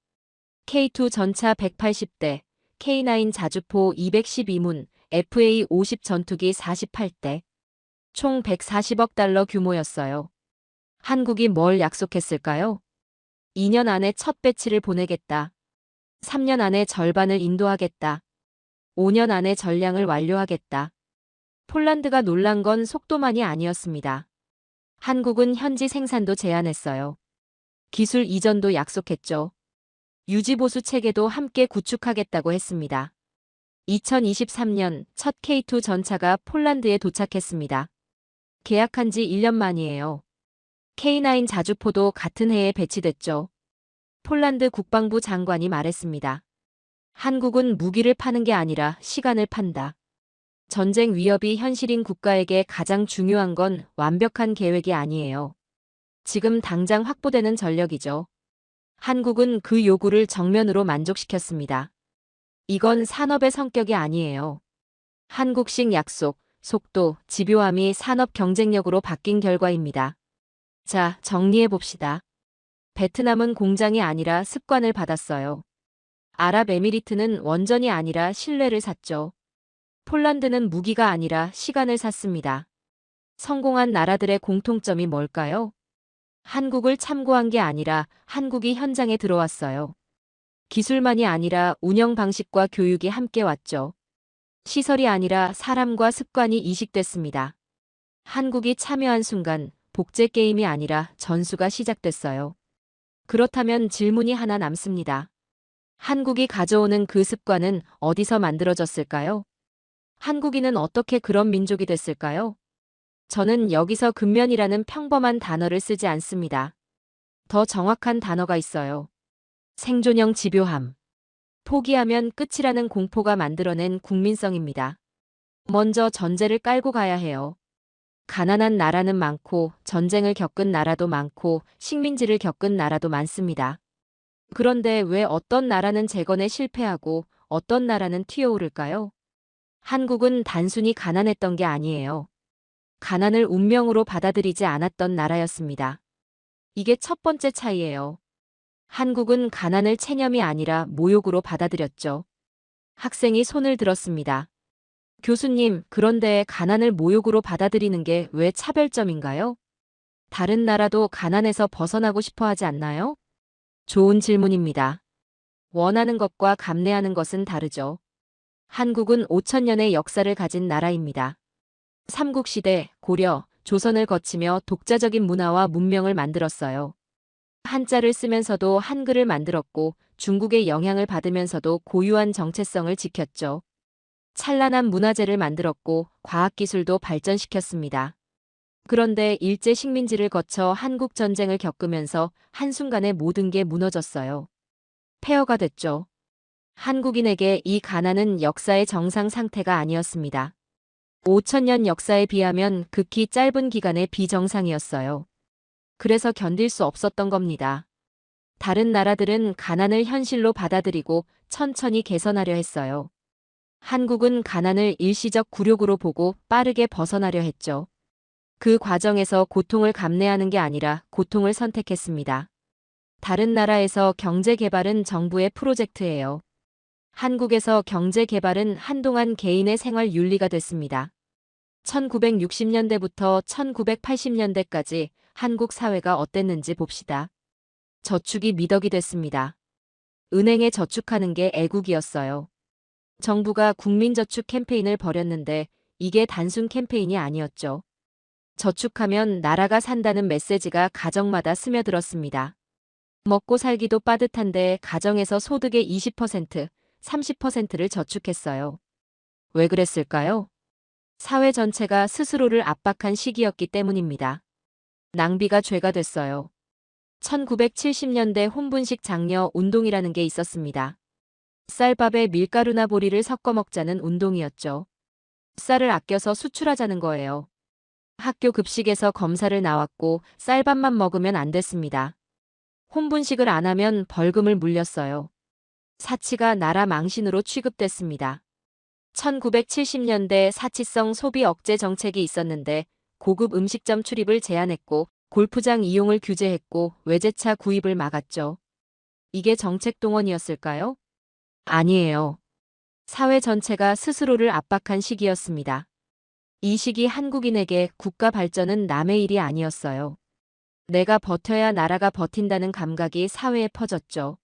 K2 전차 180대, K9 자주포 212문, FA50 전투기 48대. 총 140억 달러 규모였어요. 한국이 뭘 약속했을까요? 2년 안에 첫 배치를 보내겠다. 3년 안에 절반을 인도하겠다. 5년 안에 전량을 완료하겠다. 폴란드가 놀란 건 속도만이 아니었습니다. 한국은 현지 생산도 제한했어요. 기술 이전도 약속했죠. 유지보수 체계도 함께 구축하겠다고 했습니다. 2023년 첫 K2 전차가 폴란드에 도착했습니다. 계약한 지 1년 만이에요. K9 자주포도 같은 해에 배치됐죠. 폴란드 국방부 장관이 말했습니다. 한국은 무기를 파는 게 아니라 시간을 판다. 전쟁 위협이 현실인 국가에게 가장 중요한 건 완벽한 계획이 아니에요. 지금 당장 확보되는 전력이죠. 한국은 그 요구를 정면으로 만족시켰습니다. 이건 산업의 성격이 아니에요. 한국식 약속, 속도, 집요함이 산업 경쟁력으로 바뀐 결과입니다. 자, 정리해봅시다. 베트남은 공장이 아니라 습관을 받았어요. 아랍에미리트는 원전이 아니라 신뢰를 샀죠. 폴란드는 무기가 아니라 시간을 샀습니다. 성공한 나라들의 공통점이 뭘까요? 한국을 참고한 게 아니라 한국이 현장에 들어왔어요. 기술만이 아니라 운영 방식과 교육이 함께 왔죠. 시설이 아니라 사람과 습관이 이식됐습니다. 한국이 참여한 순간 복제 게임이 아니라 전수가 시작됐어요. 그렇다면 질문이 하나 남습니다. 한국이 가져오는 그 습관은 어디서 만들어졌을까요? 한국인은 어떻게 그런 민족이 됐을까요? 저는 여기서 근면이라는 평범한 단어를 쓰지 않습니다. 더 정확한 단어가 있어요. 생존형 집요함. 포기하면 끝이라는 공포가 만들어낸 국민성입니다. 먼저 전제를 깔고 가야 해요. 가난한 나라는 많고 전쟁을 겪은 나라도 많고 식민지를 겪은 나라도 많습니다. 그런데 왜 어떤 나라는 재건에 실패하고 어떤 나라는 튀어오를까요? 한국은 단순히 가난했던 게 아니에요. 가난을 운명으로 받아들이지 않았던 나라였습니다. 이게 첫 번째 차이예요. 한국은 가난을 체념이 아니라 모욕으로 받아들였죠. 학생이 손을 들었습니다. 교수님, 그런데 가난을 모욕으로 받아들이는 게 왜 차별점인가요? 다른 나라도 가난에서 벗어나고 싶어 하지 않나요? 좋은 질문입니다. 원하는 것과 감내하는 것은 다르죠. 한국은 5천년의 역사를 가진 나라입니다. 삼국시대, 고려, 조선을 거치며 독자적인 문화와 문명을 만들었어요. 한자를 쓰면서도 한글을 만들었고 중국의 영향을 받으면서도 고유한 정체성을 지켰죠. 찬란한 문화재를 만들었고 과학기술도 발전시켰습니다. 그런데 일제 식민지를 거쳐 한국 전쟁을 겪으면서 한순간에 모든 게 무너졌어요. 폐허가 됐죠. 한국인에게 이 가난은 역사의 정상 상태가 아니었습니다. 5천년 역사에 비하면 극히 짧은 기간의 비정상이었어요. 그래서 견딜 수 없었던 겁니다. 다른 나라들은 가난을 현실로 받아들이고 천천히 개선하려 했어요. 한국은 가난을 일시적 굴욕으로 보고 빠르게 벗어나려 했죠. 그 과정에서 고통을 감내하는 게 아니라 고통을 선택했습니다. 다른 나라에서 경제 개발은 정부의 프로젝트예요. 한국에서 경제 개발은 한동안 개인의 생활 윤리가 됐습니다. 1960년대부터 1980년대까지 한국 사회가 어땠는지 봅시다. 저축이 미덕이 됐습니다. 은행에 저축하는 게 애국이었어요. 정부가 국민저축 캠페인을 벌였는데 이게 단순 캠페인이 아니었죠. 저축하면 나라가 산다는 메시지가 가정마다 스며들었습니다. 먹고 살기도 빠듯한데 가정에서 소득의 20%, 30%를 저축했어요. 왜 그랬을까요? 사회 전체가 스스로를 압박한 시기였기 때문입니다. 낭비가 죄가 됐어요. 1970년대 혼분식 장려 운동이라는 게 있었습니다. 쌀밥에 밀가루나 보리를 섞어 먹자는 운동이었죠. 쌀을 아껴서 수출하자는 거예요. 학교 급식에서 검사를 나왔고 쌀밥만 먹으면 안 됐습니다. 혼분식을 안 하면 벌금을 물렸어요. 사치가 나라 망신으로 취급됐습니다. 1970년대 사치성 소비 억제 정책이 있었는데 고급 음식점 출입을 제한했고 골프장 이용을 규제했고 외제차 구입을 막았죠. 이게 정책 동원이었을까요? 아니에요. 사회 전체가 스스로를 압박한 시기였습니다. 이 시기 한국인에게 국가 발전은 남의 일이 아니었어요. 내가 버텨야 나라가 버틴다는 감각이 사회에 퍼졌죠.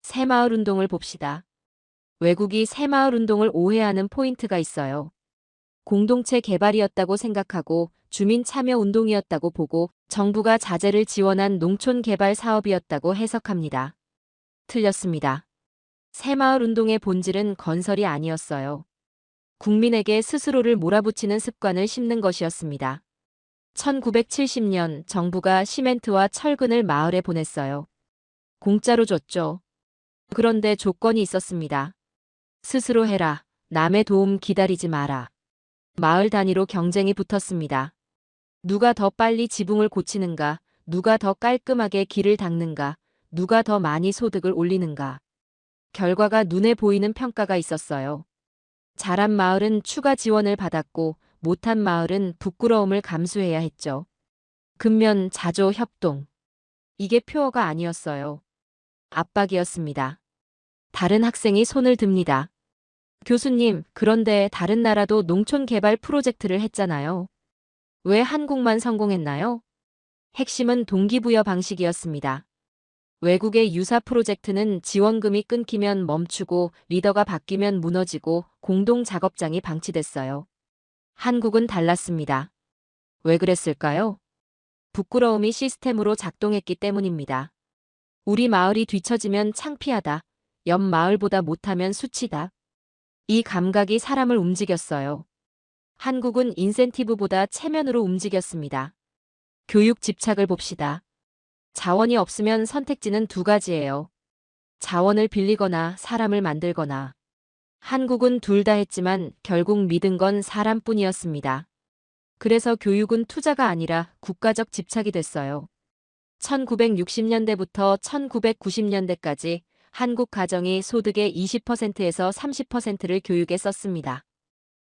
새마을 운동을 봅시다. 외국이 새마을 운동을 오해하는 포인트가 있어요. 공동체 개발이었다고 생각하고 주민 참여 운동이었다고 보고 정부가 자재를 지원한 농촌 개발 사업이었다고 해석합니다. 틀렸습니다. 새마을 운동의 본질은 건설이 아니었어요. 국민에게 스스로를 몰아붙이는 습관을 심는 것이었습니다. 1970년 정부가 시멘트와 철근을 마을에 보냈어요. 공짜로 줬죠. 그런데 조건이 있었습니다. 스스로 해라. 남의 도움 기다리지 마라. 마을 단위로 경쟁이 붙었습니다. 누가 더 빨리 지붕을 고치는가, 누가 더 깔끔하게 길을 닦는가, 누가 더 많이 소득을 올리는가. 결과가 눈에 보이는 평가가 있었어요. 잘한 마을은 추가 지원을 받았고 못한 마을은 부끄러움을 감수해야 했죠. 근면 자조 협동. 이게 표어가 아니었어요. 압박이었습니다. 다른 학생이 손을 듭니다. 교수님, 그런데 다른 나라도 농촌 개발 프로젝트를 했잖아요. 왜 한국만 성공했나요? 핵심은 동기부여 방식이었습니다. 외국의 유사 프로젝트는 지원금이 끊기면 멈추고 리더가 바뀌면 무너지고 공동 작업장이 방치됐어요. 한국은 달랐습니다. 왜 그랬을까요? 부끄러움이 시스템으로 작동했기 때문입니다. 우리 마을이 뒤처지면 창피하다. 옆 마을보다 못하면 수치다. 이 감각이 사람을 움직였어요. 한국은 인센티브보다 체면으로 움직였습니다. 교육 집착을 봅시다. 자원이 없으면 선택지는 두 가지예요. 자원을 빌리거나 사람을 만들거나. 한국은 둘 다 했지만 결국 믿은 건 사람뿐이었습니다. 그래서 교육은 투자가 아니라 국가적 집착이 됐어요. 1960년대부터 1990년대까지 한국 가정이 소득의 20%에서 30%를 교육에 썼습니다.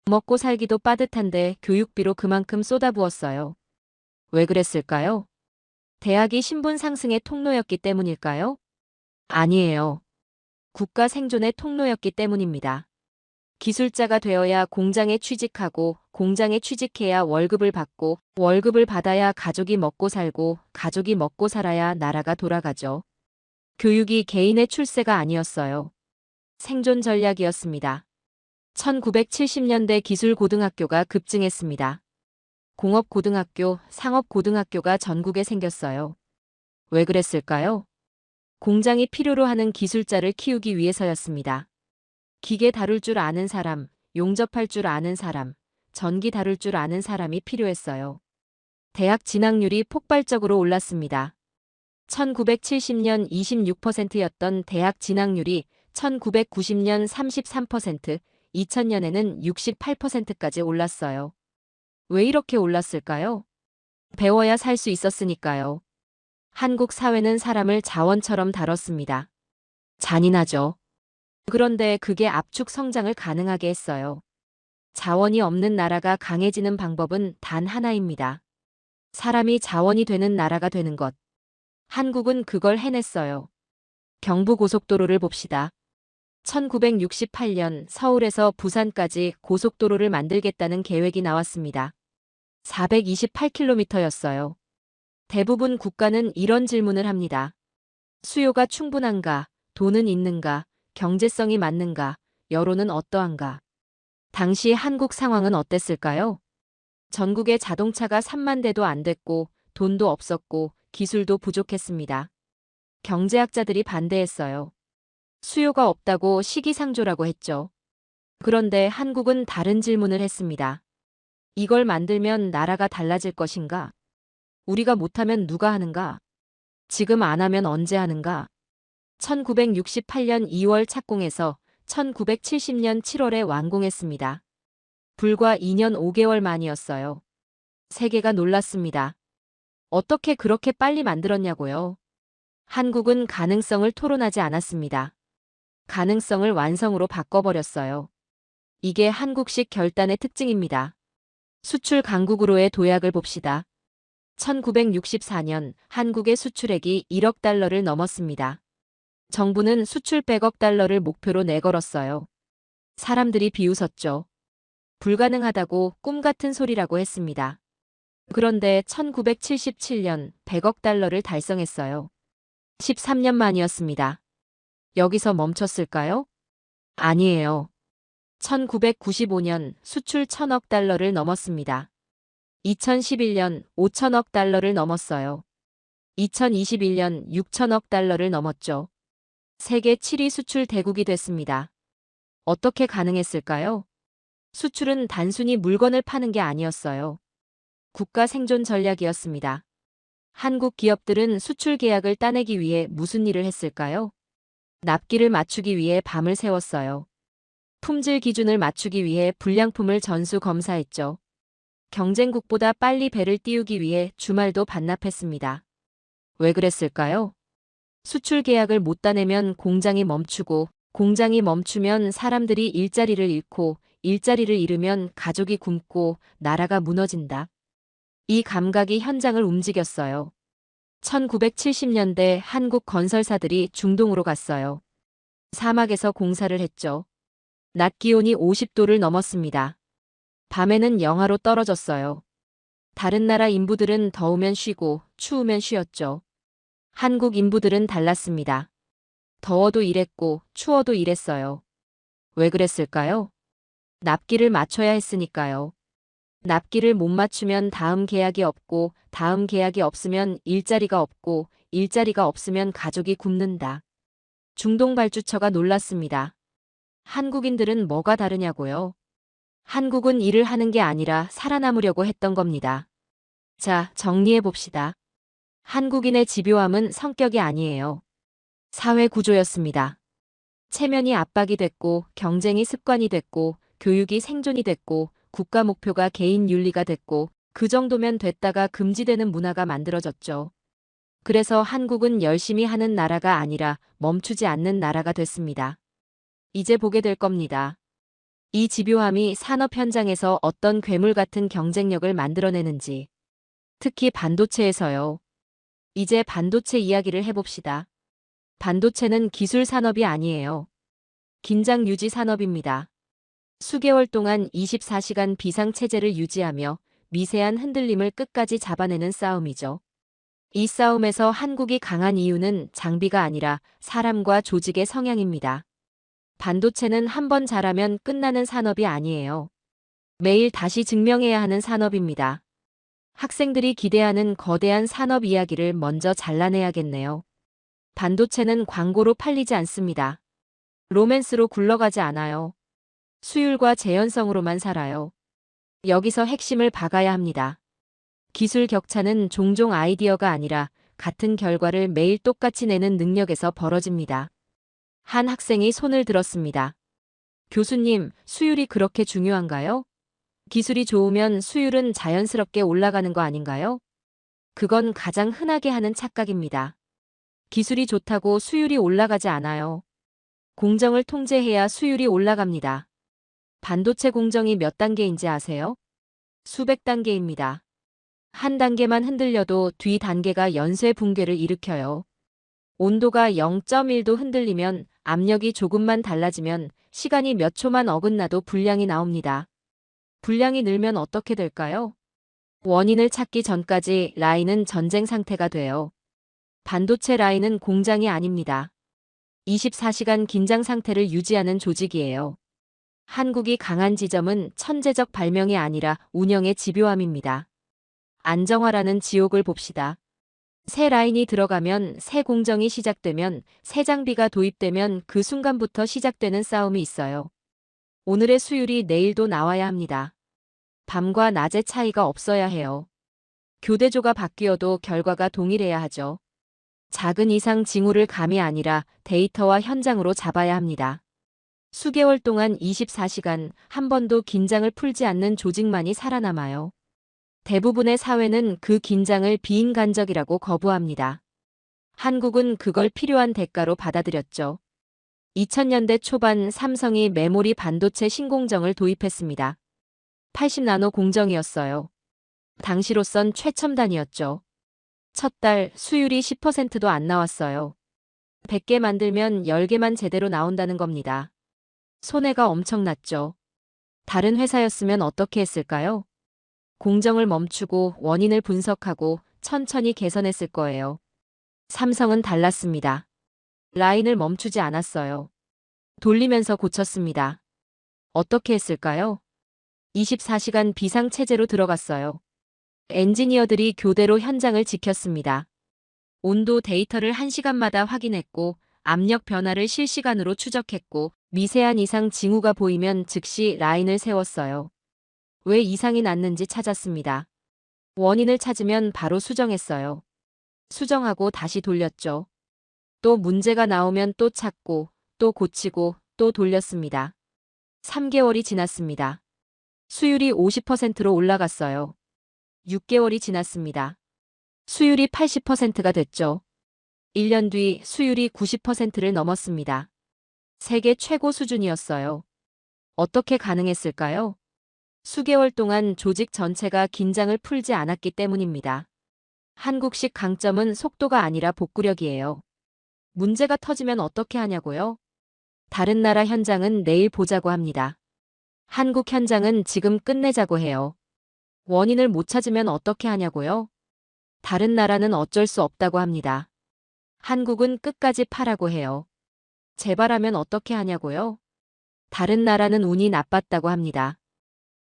먹고 살기도 빠듯한데 교육비로 그만큼 쏟아부었어요. 왜 그랬을까요? 대학이 신분 상승의 통로였기 때문일까요? 아니에요. 국가 생존의 통로였기 때문입니다. 기술자가 되어야 공장에 취직하고 공장에 취직해야 월급을 받고 월급을 받아야 가족이 먹고 살고 가족이 먹고 살아야 나라가 돌아가죠. 교육이 개인의 출세가 아니었어요. 생존 전략이었습니다. 1970년대 기술고등학교가 급증했습니다. 공업고등학교, 상업고등학교가 전국에 생겼어요. 왜 그랬을까요? 공장이 필요로 하는 기술자를 키우기 위해서였습니다. 기계 다룰 줄 아는 사람, 용접할 줄 아는 사람, 전기 다룰 줄 아는 사람이 필요했어요. 대학 진학률이 폭발적으로 올랐습니다. 1970년 26%였던 대학 진학률이 1990년 33%, 2000년에는 68%까지 올랐어요. 왜 이렇게 올랐을까요? 배워야 살 수 있었으니까요. 한국 사회는 사람을 자원처럼 다뤘습니다. 잔인하죠. 그런데 그게 압축 성장을 가능하게 했어요. 자원이 없는 나라가 강해지는 방법은 단 하나입니다. 사람이 자원이 되는 나라가 되는 것. 한국은 그걸 해냈어요. 경부고속도로를 봅시다. 1968년 서울에서 부산까지 고속도로를 만들겠다는 계획이 나왔습니다. 428km였어요. 대부분 국가는 이런 질문을 합니다. 수요가 충분한가? 돈은 있는가? 경제성이 맞는가? 여론은 어떠한가? 당시 한국 상황은 어땠을까요? 전국에 자동차가 3만 대도 안 됐고 돈도 없었고 기술도 부족했습니다. 경제학자들이 반대했어요. 수요가 없다고 시기상조라고 했죠. 그런데 한국은 다른 질문을 했습니다. 이걸 만들면 나라가 달라질 것인가? 우리가 못하면 누가 하는가? 지금 안 하면 언제 하는가? 1968년 2월 착공해서 1970년 7월에 완공했습니다. 불과 2년 5개월 만이었어요. 세계가 놀랐습니다. 어떻게 그렇게 빨리 만들었냐고요? 한국은 가능성을 토론하지 않았습니다. 가능성을 완성으로 바꿔버렸어요. 이게 한국식 결단의 특징입니다. 수출 강국으로의 도약을 봅시다. 1964년 한국의 수출액이 1억 달러를 넘었습니다. 정부는 수출 100억 달러를 목표로 내걸었어요. 사람들이 비웃었죠. 불가능하다고 꿈 같은 소리라고 했습니다. 그런데 1977년 100억 달러를 달성했어요. 13년 만이었습니다. 여기서 멈췄을까요? 아니에요. 1995년 수출 1000억 달러를 넘었습니다. 2011년 5천억 달러를 넘었어요. 2021년 6천억 달러를 넘었죠. 세계 7위 수출 대국이 됐습니다. 어떻게 가능했을까요? 수출은 단순히 물건을 파는 게 아니었어요. 국가 생존 전략이었습니다. 한국 기업들은 수출 계약을 따내기 위해 무슨 일을 했을까요? 납기를 맞추기 위해 밤을 새웠어요. 품질 기준을 맞추기 위해 불량품을 전수 검사했죠. 경쟁국보다 빨리 배를 띄우기 위해 주말도 반납했습니다. 왜 그랬을까요? 수출 계약을 못 따내면 공장이 멈추고, 공장이 멈추면 사람들이 일자리를 잃고, 일자리를 잃으면 가족이 굶고 나라가 무너진다. 이 감각이 현장을 움직였어요. 1970년대 한국 건설사들이 중동으로 갔어요. 사막에서 공사를 했죠. 낮 기온이 50도를 넘었습니다. 밤에는 영하로 떨어졌어요. 다른 나라 인부들은 더우면 쉬고 추우면 쉬었죠. 한국 인부들은 달랐습니다. 더워도 일했고 추워도 일했어요. 왜 그랬을까요? 납기를 맞춰야 했으니까요. 납기를 못 맞추면 다음 계약이 없고, 다음 계약이 없으면 일자리가 없고, 일자리가 없으면 가족이 굶는다. 중동 발주처가 놀랐습니다. 한국인들은 뭐가 다르냐고요? 한국은 일을 하는 게 아니라 살아남으려고 했던 겁니다. 자, 정리해 봅시다. 한국인의 집요함은 성격이 아니에요. 사회 구조였습니다. 체면이 압박이 됐고, 경쟁이 습관이 됐고, 교육이 생존이 됐고, 국가 목표가 개인 윤리가 됐고, 그 정도면 됐다가 금지되는 문화가 만들어졌죠. 그래서 한국은 열심히 하는 나라가 아니라 멈추지 않는 나라가 됐습니다. 이제 보게 될 겁니다. 이 집요함이 산업 현장에서 어떤 괴물 같은 경쟁력을 만들어내는지. 특히 반도체에서요. 이제 반도체 이야기를 해봅시다. 반도체는 기술 산업이 아니에요. 긴장 유지 산업입니다. 수개월 동안 24시간 비상체제를 유지하며 미세한 흔들림을 끝까지 잡아내는 싸움이죠. 이 싸움에서 한국이 강한 이유는 장비가 아니라 사람과 조직의 성향입니다. 반도체는 한 번 잘하면 끝나는 산업이 아니에요. 매일 다시 증명해야 하는 산업입니다. 학생들이 기대하는 거대한 산업 이야기를 먼저 잘라내야겠네요. 반도체는 광고로 팔리지 않습니다. 로맨스로 굴러가지 않아요. 수율과 재현성으로만 살아요. 여기서 핵심을 박아야 합니다. 기술 격차는 종종 아이디어가 아니라 같은 결과를 매일 똑같이 내는 능력에서 벌어집니다. 한 학생이 손을 들었습니다. 교수님, 수율이 그렇게 중요한가요? 기술이 좋으면 수율은 자연스럽게 올라가는 거 아닌가요? 그건 가장 흔하게 하는 착각입니다. 기술이 좋다고 수율이 올라가지 않아요. 공정을 통제해야 수율이 올라갑니다. 반도체 공정이 몇 단계인지 아세요? 수백 단계입니다. 한 단계만 흔들려도 뒤 단계가 연쇄 붕괴를 일으켜요. 온도가 0.1도 흔들리면, 압력이 조금만 달라지면, 시간이 몇 초만 어긋나도 불량이 나옵니다. 불량이 늘면 어떻게 될까요? 원인을 찾기 전까지 라인은 전쟁 상태가 돼요. 반도체 라인은 공장이 아닙니다. 24시간 긴장 상태를 유지하는 조직이에요. 한국이 강한 지점은 천재적 발명이 아니라 운영의 집요함입니다. 안정화라는 지옥을 봅시다. 새 라인이 들어가면, 새 공정이 시작되면, 새 장비가 도입되면 그 순간부터 시작되는 싸움이 있어요. 오늘의 수율이 내일도 나와야 합니다. 밤과 낮의 차이가 없어야 해요. 교대조가 바뀌어도 결과가 동일해야 하죠. 작은 이상 징후를 감이 아니라 데이터와 현장으로 잡아야 합니다. 수개월 동안 24시간 한 번도 긴장을 풀지 않는 조직만이 살아남아요. 대부분의 사회는 그 긴장을 비인간적이라고 거부합니다. 한국은 그걸 필요한 대가로 받아들였죠. 2000년대 초반 삼성이 메모리 반도체 신공정을 도입했습니다. 80나노 공정이었어요. 당시로선 최첨단이었죠. 첫 달 수율이 10%도 안 나왔어요. 100개 만들면 10개만 제대로 나온다는 겁니다. 손해가 엄청났죠. 다른 회사였으면 어떻게 했을까요? 공정을 멈추고 원인을 분석하고 천천히 개선했을 거예요. 삼성은 달랐습니다. 라인을 멈추지 않았어요. 돌리면서 고쳤습니다. 어떻게 했을까요? 24시간 비상체제로 들어갔어요. 엔지니어들이 교대로 현장을 지켰습니다. 온도 데이터를 1시간마다 확인했고, 압력 변화를 실시간으로 추적했고, 미세한 이상 징후가 보이면 즉시 라인을 세웠어요. 왜 이상이 났는지 찾았습니다. 원인을 찾으면 바로 수정했어요. 수정하고 다시 돌렸죠. 또 문제가 나오면 또 찾고, 또 고치고, 또 돌렸습니다. 3개월이 지났습니다. 수율이 50%로 올라갔어요. 6개월이 지났습니다. 수율이 80%가 됐죠. 1년 뒤 수율이 90%를 넘었습니다. 세계 최고 수준이었어요. 어떻게 가능했을까요? 수개월 동안 조직 전체가 긴장을 풀지 않았기 때문입니다. 한국식 강점은 속도가 아니라 복구력이에요. 문제가 터지면 어떻게 하냐고요? 다른 나라 현장은 내일 보자고 합니다. 한국 현장은 지금 끝내자고 해요. 원인을 못 찾으면 어떻게 하냐고요? 다른 나라는 어쩔 수 없다고 합니다. 한국은 끝까지 파라고 해요. 재발하면 어떻게 하냐고요? 다른 나라는 운이 나빴다고 합니다.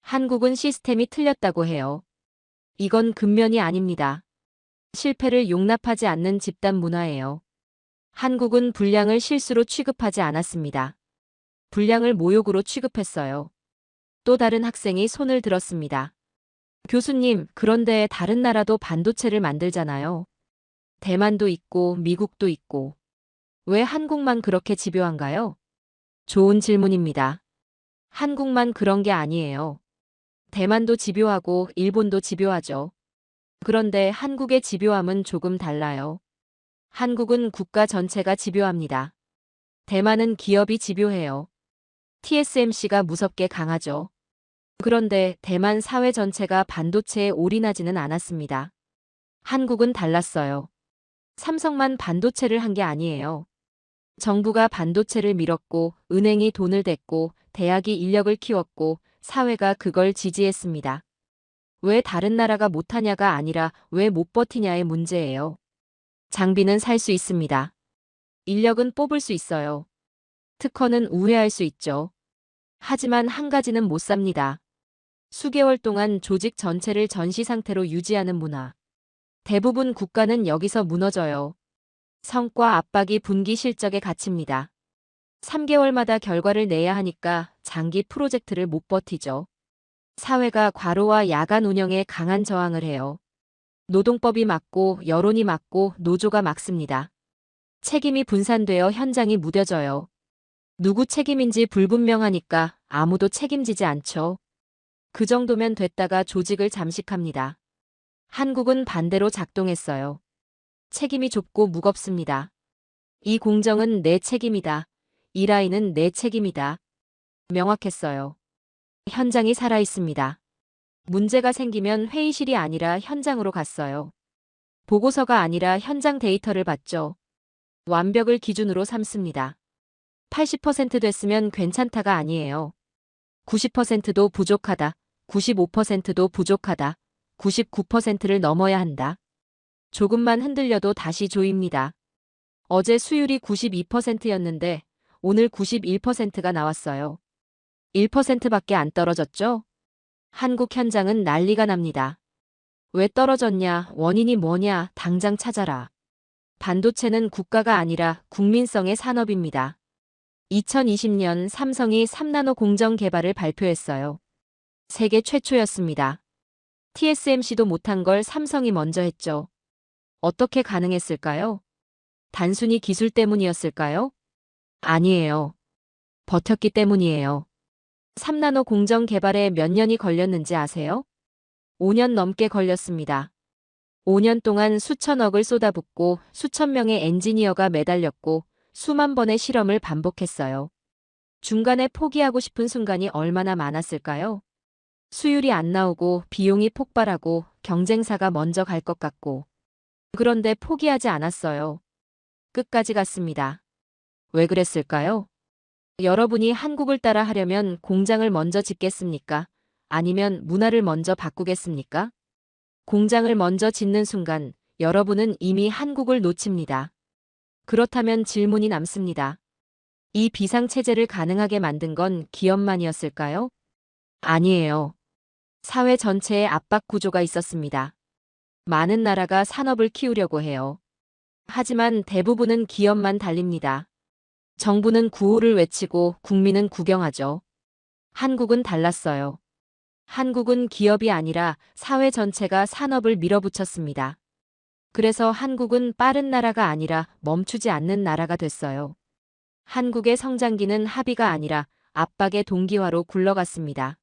한국은 시스템이 틀렸다고 해요. 이건 근면이 아닙니다. 실패를 용납하지 않는 집단 문화예요. 한국은 불량을 실수로 취급하지 않았습니다. 불량을 모욕으로 취급했어요. 또 다른 학생이 손을 들었습니다. 교수님, 그런데 다른 나라도 반도체를 만들잖아요. 대만도 있고 미국도 있고. 왜 한국만 그렇게 집요한가요? 좋은 질문입니다. 한국만 그런 게 아니에요. 대만도 집요하고 일본도 집요하죠. 그런데 한국의 집요함은 조금 달라요. 한국은 국가 전체가 집요합니다. 대만은 기업이 집요해요. TSMC가 무섭게 강하죠. 그런데 대만 사회 전체가 반도체에 올인하지는 않았습니다. 한국은 달랐어요. 삼성만 반도체를 한 게 아니에요. 정부가 반도체를 밀었고, 은행이 돈을 댔고, 대학이 인력을 키웠고, 사회가 그걸 지지했습니다. 왜 다른 나라가 못하냐가 아니라 왜 못 버티냐의 문제예요. 장비는 살 수 있습니다. 인력은 뽑을 수 있어요. 특허는 우회할 수 있죠. 하지만 한 가지는 못 삽니다. 수개월 동안 조직 전체를 전시 상태로 유지하는 문화. 대부분 국가는 여기서 무너져요. 성과 압박이 분기 실적에 갇힙니다. 3개월마다 결과를 내야 하니까 장기 프로젝트를 못 버티죠. 사회가 과로와 야간 운영에 강한 저항을 해요. 노동법이 막고 여론이 막고 노조가 막습니다. 책임이 분산되어 현장이 무뎌져요. 누구 책임인지 불분명하니까 아무도 책임지지 않죠. 그 정도면 됐다가 조직을 잠식합니다. 한국은 반대로 작동했어요. 책임이 좁고 무겁습니다. 이 공정은 내 책임이다. 이 라인은 내 책임이다. 명확했어요. 현장이 살아있습니다. 문제가 생기면 회의실이 아니라 현장으로 갔어요. 보고서가 아니라 현장 데이터를 봤죠. 완벽을 기준으로 삼습니다. 80% 됐으면 괜찮다가 아니에요. 90%도 부족하다. 95%도 부족하다. 99%를 넘어야 한다. 조금만 흔들려도 다시 조입니다. 어제 수율이 92%였는데 오늘 91%가 나왔어요. 1%밖에 안 떨어졌죠? 한국 현장은 난리가 납니다. 왜 떨어졌냐, 원인이 뭐냐, 당장 찾아라. 반도체는 국가가 아니라 국민성의 산업입니다. 2020년 삼성이 3나노 공정 개발을 발표했어요. 세계 최초였습니다. TSMC도 못한 걸 삼성이 먼저 했죠. 어떻게 가능했을까요? 단순히 기술 때문이었을까요? 아니에요. 버텼기 때문이에요. 3나노 공정 개발에 몇 년이 걸렸는지 아세요? 5년 넘게 걸렸습니다. 5년 동안 수천억을 쏟아붓고 수천 명의 엔지니어가 매달렸고 수만 번의 실험을 반복했어요. 중간에 포기하고 싶은 순간이 얼마나 많았을까요? 수율이 안 나오고 비용이 폭발하고 경쟁사가 먼저 갈 것 같고. 그런데 포기하지 않았어요. 끝까지 갔습니다. 왜 그랬을까요? 여러분이 한국을 따라 하려면 공장을 먼저 짓겠습니까? 아니면 문화를 먼저 바꾸겠습니까? 공장을 먼저 짓는 순간 여러분은 이미 한국을 놓칩니다. 그렇다면 질문이 남습니다. 이 비상체제를 가능하게 만든 건 기업만이었을까요? 아니에요. 사회 전체에 압박 구조가 있었습니다. 많은 나라가 산업을 키우려고 해요. 하지만 대부분은 기업만 달립니다. 정부는 구호를 외치고 국민은 구경하죠. 한국은 달랐어요. 한국은 기업이 아니라 사회 전체가 산업을 밀어붙였습니다. 그래서 한국은 빠른 나라가 아니라 멈추지 않는 나라가 됐어요. 한국의 성장기는 합의가 아니라 압박의 동기화로 굴러갔습니다.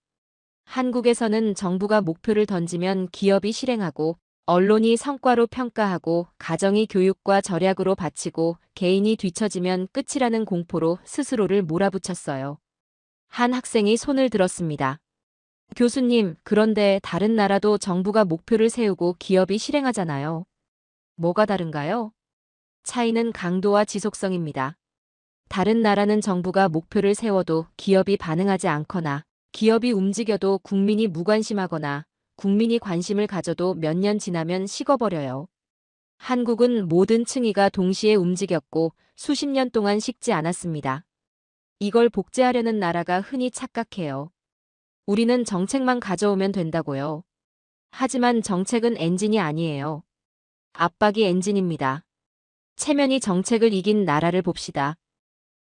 한국에서는 정부가 목표를 던지면 기업이 실행하고 언론이 성과로 평가하고 가정이 교육과 절약으로 바치고 개인이 뒤처지면 끝이라는 공포로 스스로를 몰아붙였어요. 한 학생이 손을 들었습니다. 교수님, 그런데 다른 나라도 정부가 목표를 세우고 기업이 실행하잖아요. 뭐가 다른가요? 차이는 강도와 지속성입니다. 다른 나라는 정부가 목표를 세워도 기업이 반응하지 않거나 기업이 움직여도 국민이 무관심하거나 국민이 관심을 가져도 몇 년 지나면 식어버려요. 한국은 모든 층위가 동시에 움직였고 수십 년 동안 식지 않았습니다. 이걸 복제하려는 나라가 흔히 착각해요. 우리는 정책만 가져오면 된다고요. 하지만 정책은 엔진이 아니에요. 압박이 엔진입니다. 체면이 정책을 이긴 나라를 봅시다.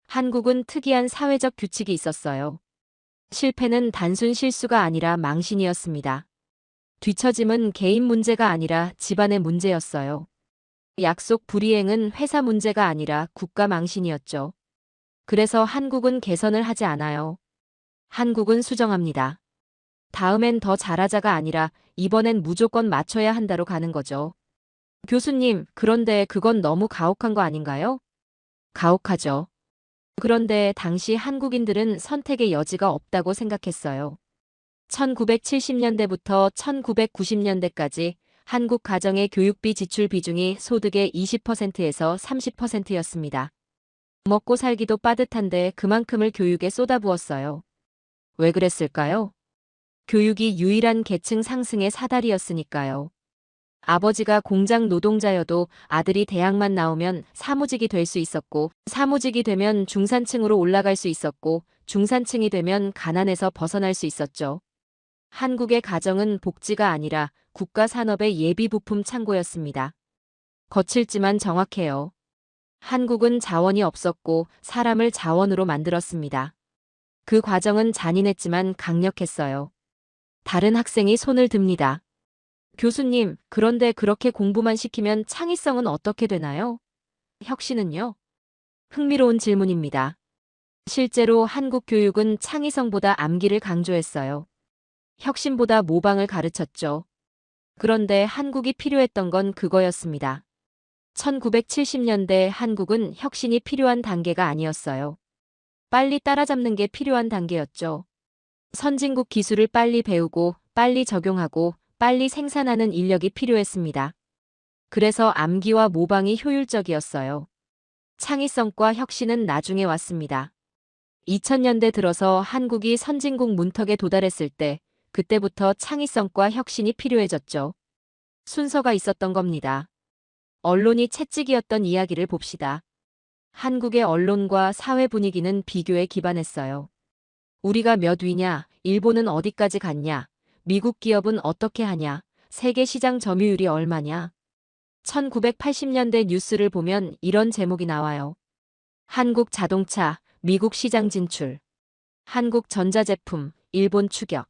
한국은 특이한 사회적 규칙이 있었어요. 실패는 단순 실수가 아니라 망신이었습니다. 뒤처짐은 개인 문제가 아니라 집안의 문제였어요. 약속 불이행은 회사 문제가 아니라 국가 망신이었죠. 그래서 한국은 개선을 하지 않아요. 한국은 수정합니다. 다음엔 더 잘하자가 아니라 이번엔 무조건 맞춰야 한다로 가는 거죠. 교수님, 그런데 그건 너무 가혹한 거 아닌가요? 가혹하죠. 그런데 당시 한국인들은 선택의 여지가 없다고 생각했어요. 1970년대부터 1990년대까지 한국 가정의 교육비 지출 비중이 소득의 20%에서 30%였습니다. 먹고 살기도 빠듯한데 그만큼을 교육에 쏟아부었어요. 왜 그랬을까요? 교육이 유일한 계층 상승의 사다리였으니까요. 아버지가 공장 노동자여도 아들이 대학만 나오면 사무직이 될 수 있었고, 사무직이 되면 중산층으로 올라갈 수 있었고, 중산층이 되면 가난에서 벗어날 수 있었죠. 한국의 가정은 복지가 아니라 국가 산업의 예비 부품 창고였습니다. 거칠지만 정확해요. 한국은 자원이 없었고 사람을 자원으로 만들었습니다. 그 과정은 잔인했지만 강력했어요. 다른 학생이 손을 듭니다. 교수님, 그런데 그렇게 공부만 시키면 창의성은 어떻게 되나요? 혁신은요? 흥미로운 질문입니다. 실제로 한국 교육은 창의성보다 암기를 강조했어요. 혁신보다 모방을 가르쳤죠. 그런데 한국이 필요했던 건 그거였습니다. 1970년대 한국은 혁신이 필요한 단계가 아니었어요. 빨리 따라잡는 게 필요한 단계였죠. 선진국 기술을 빨리 배우고 빨리 적용하고 빨리 생산하는 인력이 필요했습니다. 그래서 암기와 모방이 효율적이었어요. 창의성과 혁신은 나중에 왔습니다. 2000년대 들어서 한국이 선진국 문턱에 도달했을 때 그때부터 창의성과 혁신이 필요해졌죠. 순서가 있었던 겁니다. 언론이 채찍이었던 이야기를 봅시다. 한국의 언론과 사회 분위기는 비교에 기반했어요. 우리가 몇 위냐, 일본은 어디까지 갔냐, 미국 기업은 어떻게 하냐, 세계 시장 점유율이 얼마냐. 1980년대 뉴스를 보면 이런 제목이 나와요. 한국 자동차, 미국 시장 진출. 한국 전자제품, 일본 추격.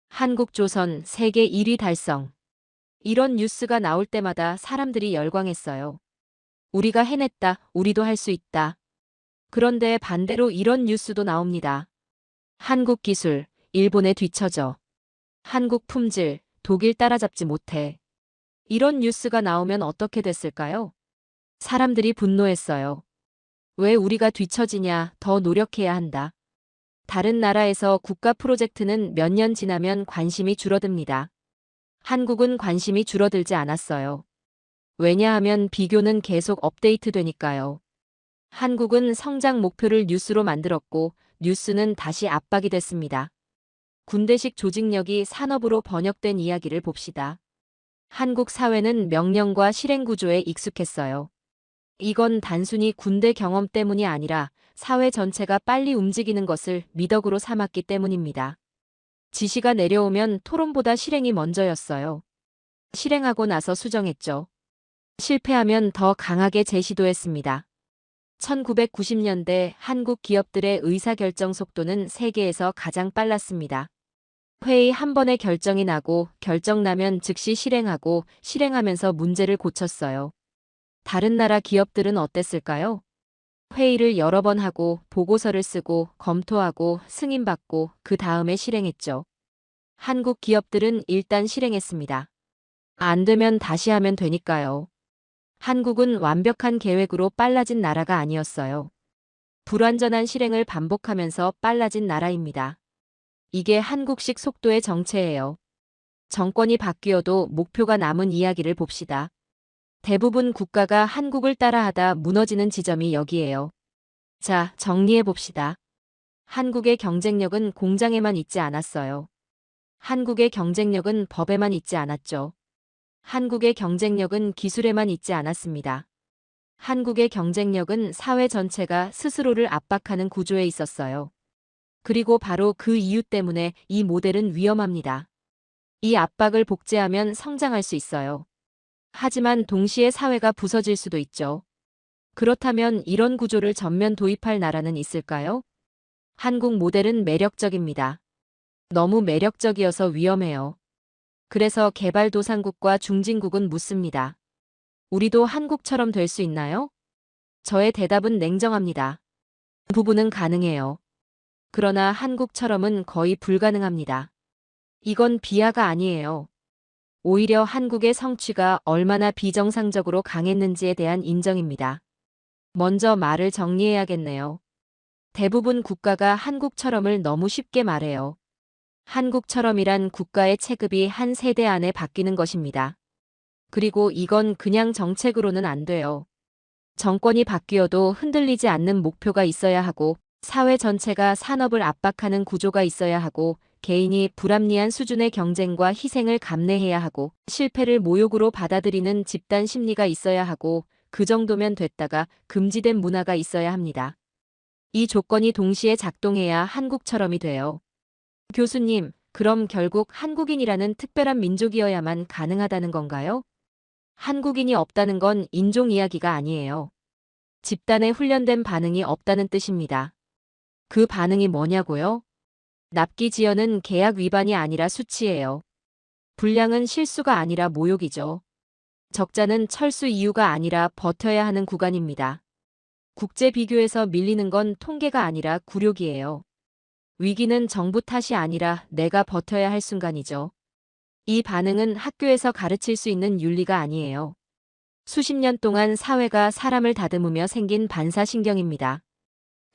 한국 조선, 세계 1위 달성. 이런 뉴스가 나올 때마다 사람들이 열광했어요. 우리가 해냈다, 우리도 할 수 있다. 그런데 반대로 이런 뉴스도 나옵니다. 한국 기술, 일본에 뒤처져. 한국 품질, 독일 따라잡지 못해. 이런 뉴스가 나오면 어떻게 됐을까요? 사람들이 분노했어요. 왜 우리가 뒤처지냐, 더 노력해야 한다. 다른 나라에서 국가 프로젝트는 몇 년 지나면 관심이 줄어듭니다. 한국은 관심이 줄어들지 않았어요. 왜냐하면 비교는 계속 업데이트 되니까요. 한국은 성장 목표를 뉴스로 만들었고 뉴스는 다시 압박이 됐습니다. 군대식 조직력이 산업으로 번역된 이야기를 봅시다. 한국 사회는 명령과 실행 구조에 익숙했어요. 이건 단순히 군대 경험 때문이 아니라 사회 전체가 빨리 움직이는 것을 미덕으로 삼았기 때문입니다. 지시가 내려오면 토론보다 실행이 먼저였어요. 실행하고 나서 수정했죠. 실패하면 더 강하게 재시도했습니다. 1990년대 한국 기업들의 의사결정 속도는 세계에서 가장 빨랐습니다. 회의 한 번에 결정이 나고 결정 나면 즉시 실행하고 실행하면서 문제를 고쳤어요. 다른 나라 기업들은 어땠을까요? 회의를 여러 번 하고 보고서를 쓰고 검토하고 승인받고 그 다음에 실행했죠. 한국 기업들은 일단 실행했습니다. 안 되면 다시 하면 되니까요. 한국은 완벽한 계획으로 빨라진 나라가 아니었어요. 불완전한 실행을 반복하면서 빨라진 나라입니다. 이게 한국식 속도의 정체예요. 정권이 바뀌어도 목표가 남은 이야기를 봅시다. 대부분 국가가 한국을 따라하다 무너지는 지점이 여기예요. 자, 정리해 봅시다. 한국의 경쟁력은 공장에만 있지 않았어요. 한국의 경쟁력은 법에만 있지 않았죠. 한국의 경쟁력은 기술에만 있지 않았습니다. 한국의 경쟁력은 사회 전체가 스스로를 압박하는 구조에 있었어요. 그리고 바로 그 이유 때문에 이 모델은 위험합니다. 이 압박을 복제하면 성장할 수 있어요. 하지만 동시에 사회가 부서질 수도 있죠. 그렇다면 이런 구조를 전면 도입할 나라는 있을까요? 한국 모델은 매력적입니다. 너무 매력적이어서 위험해요. 그래서 개발도상국과 중진국은 묻습니다. 우리도 한국처럼 될 수 있나요? 저의 대답은 냉정합니다. 부분은 가능해요. 그러나 한국처럼은 거의 불가능합니다. 이건 비하가 아니에요. 오히려 한국의 성취가 얼마나 비정상적으로 강했는지에 대한 인정입니다. 먼저 말을 정리해야겠네요. 대부분 국가가 한국처럼을 너무 쉽게 말해요. 한국처럼이란 국가의 체급이 한 세대 안에 바뀌는 것입니다. 그리고 이건 그냥 정책으로는 안 돼요. 정권이 바뀌어도 흔들리지 않는 목표가 있어야 하고 사회 전체가 산업을 압박하는 구조가 있어야 하고 개인이 불합리한 수준의 경쟁과 희생을 감내해야 하고 실패를 모욕으로 받아들이는 집단 심리가 있어야 하고 그 정도면 됐다가 금지된 문화가 있어야 합니다. 이 조건이 동시에 작동해야 한국처럼이 돼요. 교수님, 그럼 결국 한국인이라는 특별한 민족이어야만 가능하다는 건가요? 한국인이 없다는 건 인종 이야기가 아니에요. 집단의 훈련된 반응이 없다는 뜻입니다. 그 반응이 뭐냐고요? 납기 지연은 계약 위반이 아니라 수치예요. 불량은 실수가 아니라 모욕이죠. 적자는 철수 이유가 아니라 버텨야 하는 구간입니다. 국제 비교에서 밀리는 건 통계가 아니라 굴욕이에요. 위기는 정부 탓이 아니라 내가 버텨야 할 순간이죠. 이 반응은 학교에서 가르칠 수 있는 윤리가 아니에요. 수십 년 동안 사회가 사람을 다듬으며 생긴 반사신경입니다.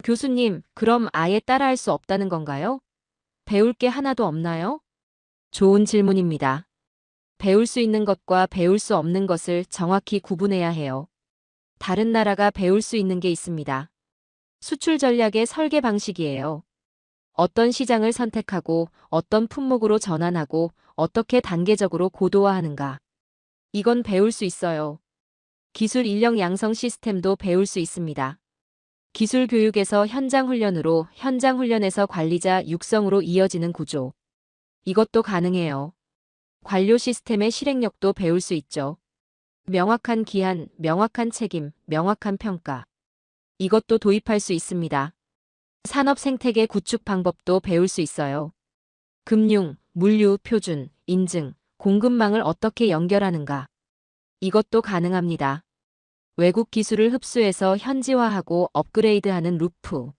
교수님, 그럼 아예 따라할 수 없다는 건가요? 배울 게 하나도 없나요? 좋은 질문입니다. 배울 수 있는 것과 배울 수 없는 것을 정확히 구분해야 해요. 다른 나라가 배울 수 있는 게 있습니다. 수출 전략의 설계 방식이에요. 어떤 시장을 선택하고 어떤 품목으로 전환하고 어떻게 단계적으로 고도화하는가. 이건 배울 수 있어요. 기술 인력 양성 시스템도 배울 수 있습니다. 기술 교육에서 현장 훈련으로, 현장 훈련에서 관리자 육성으로 이어지는 구조. 이것도 가능해요. 관료 시스템의 실행력도 배울 수 있죠. 명확한 기한, 명확한 책임, 명확한 평가. 이것도 도입할 수 있습니다. 산업 생태계 구축 방법도 배울 수 있어요. 금융, 물류, 표준, 인증, 공급망을 어떻게 연결하는가. 이것도 가능합니다. 외국 기술을 흡수해서 현지화하고 업그레이드하는 루프.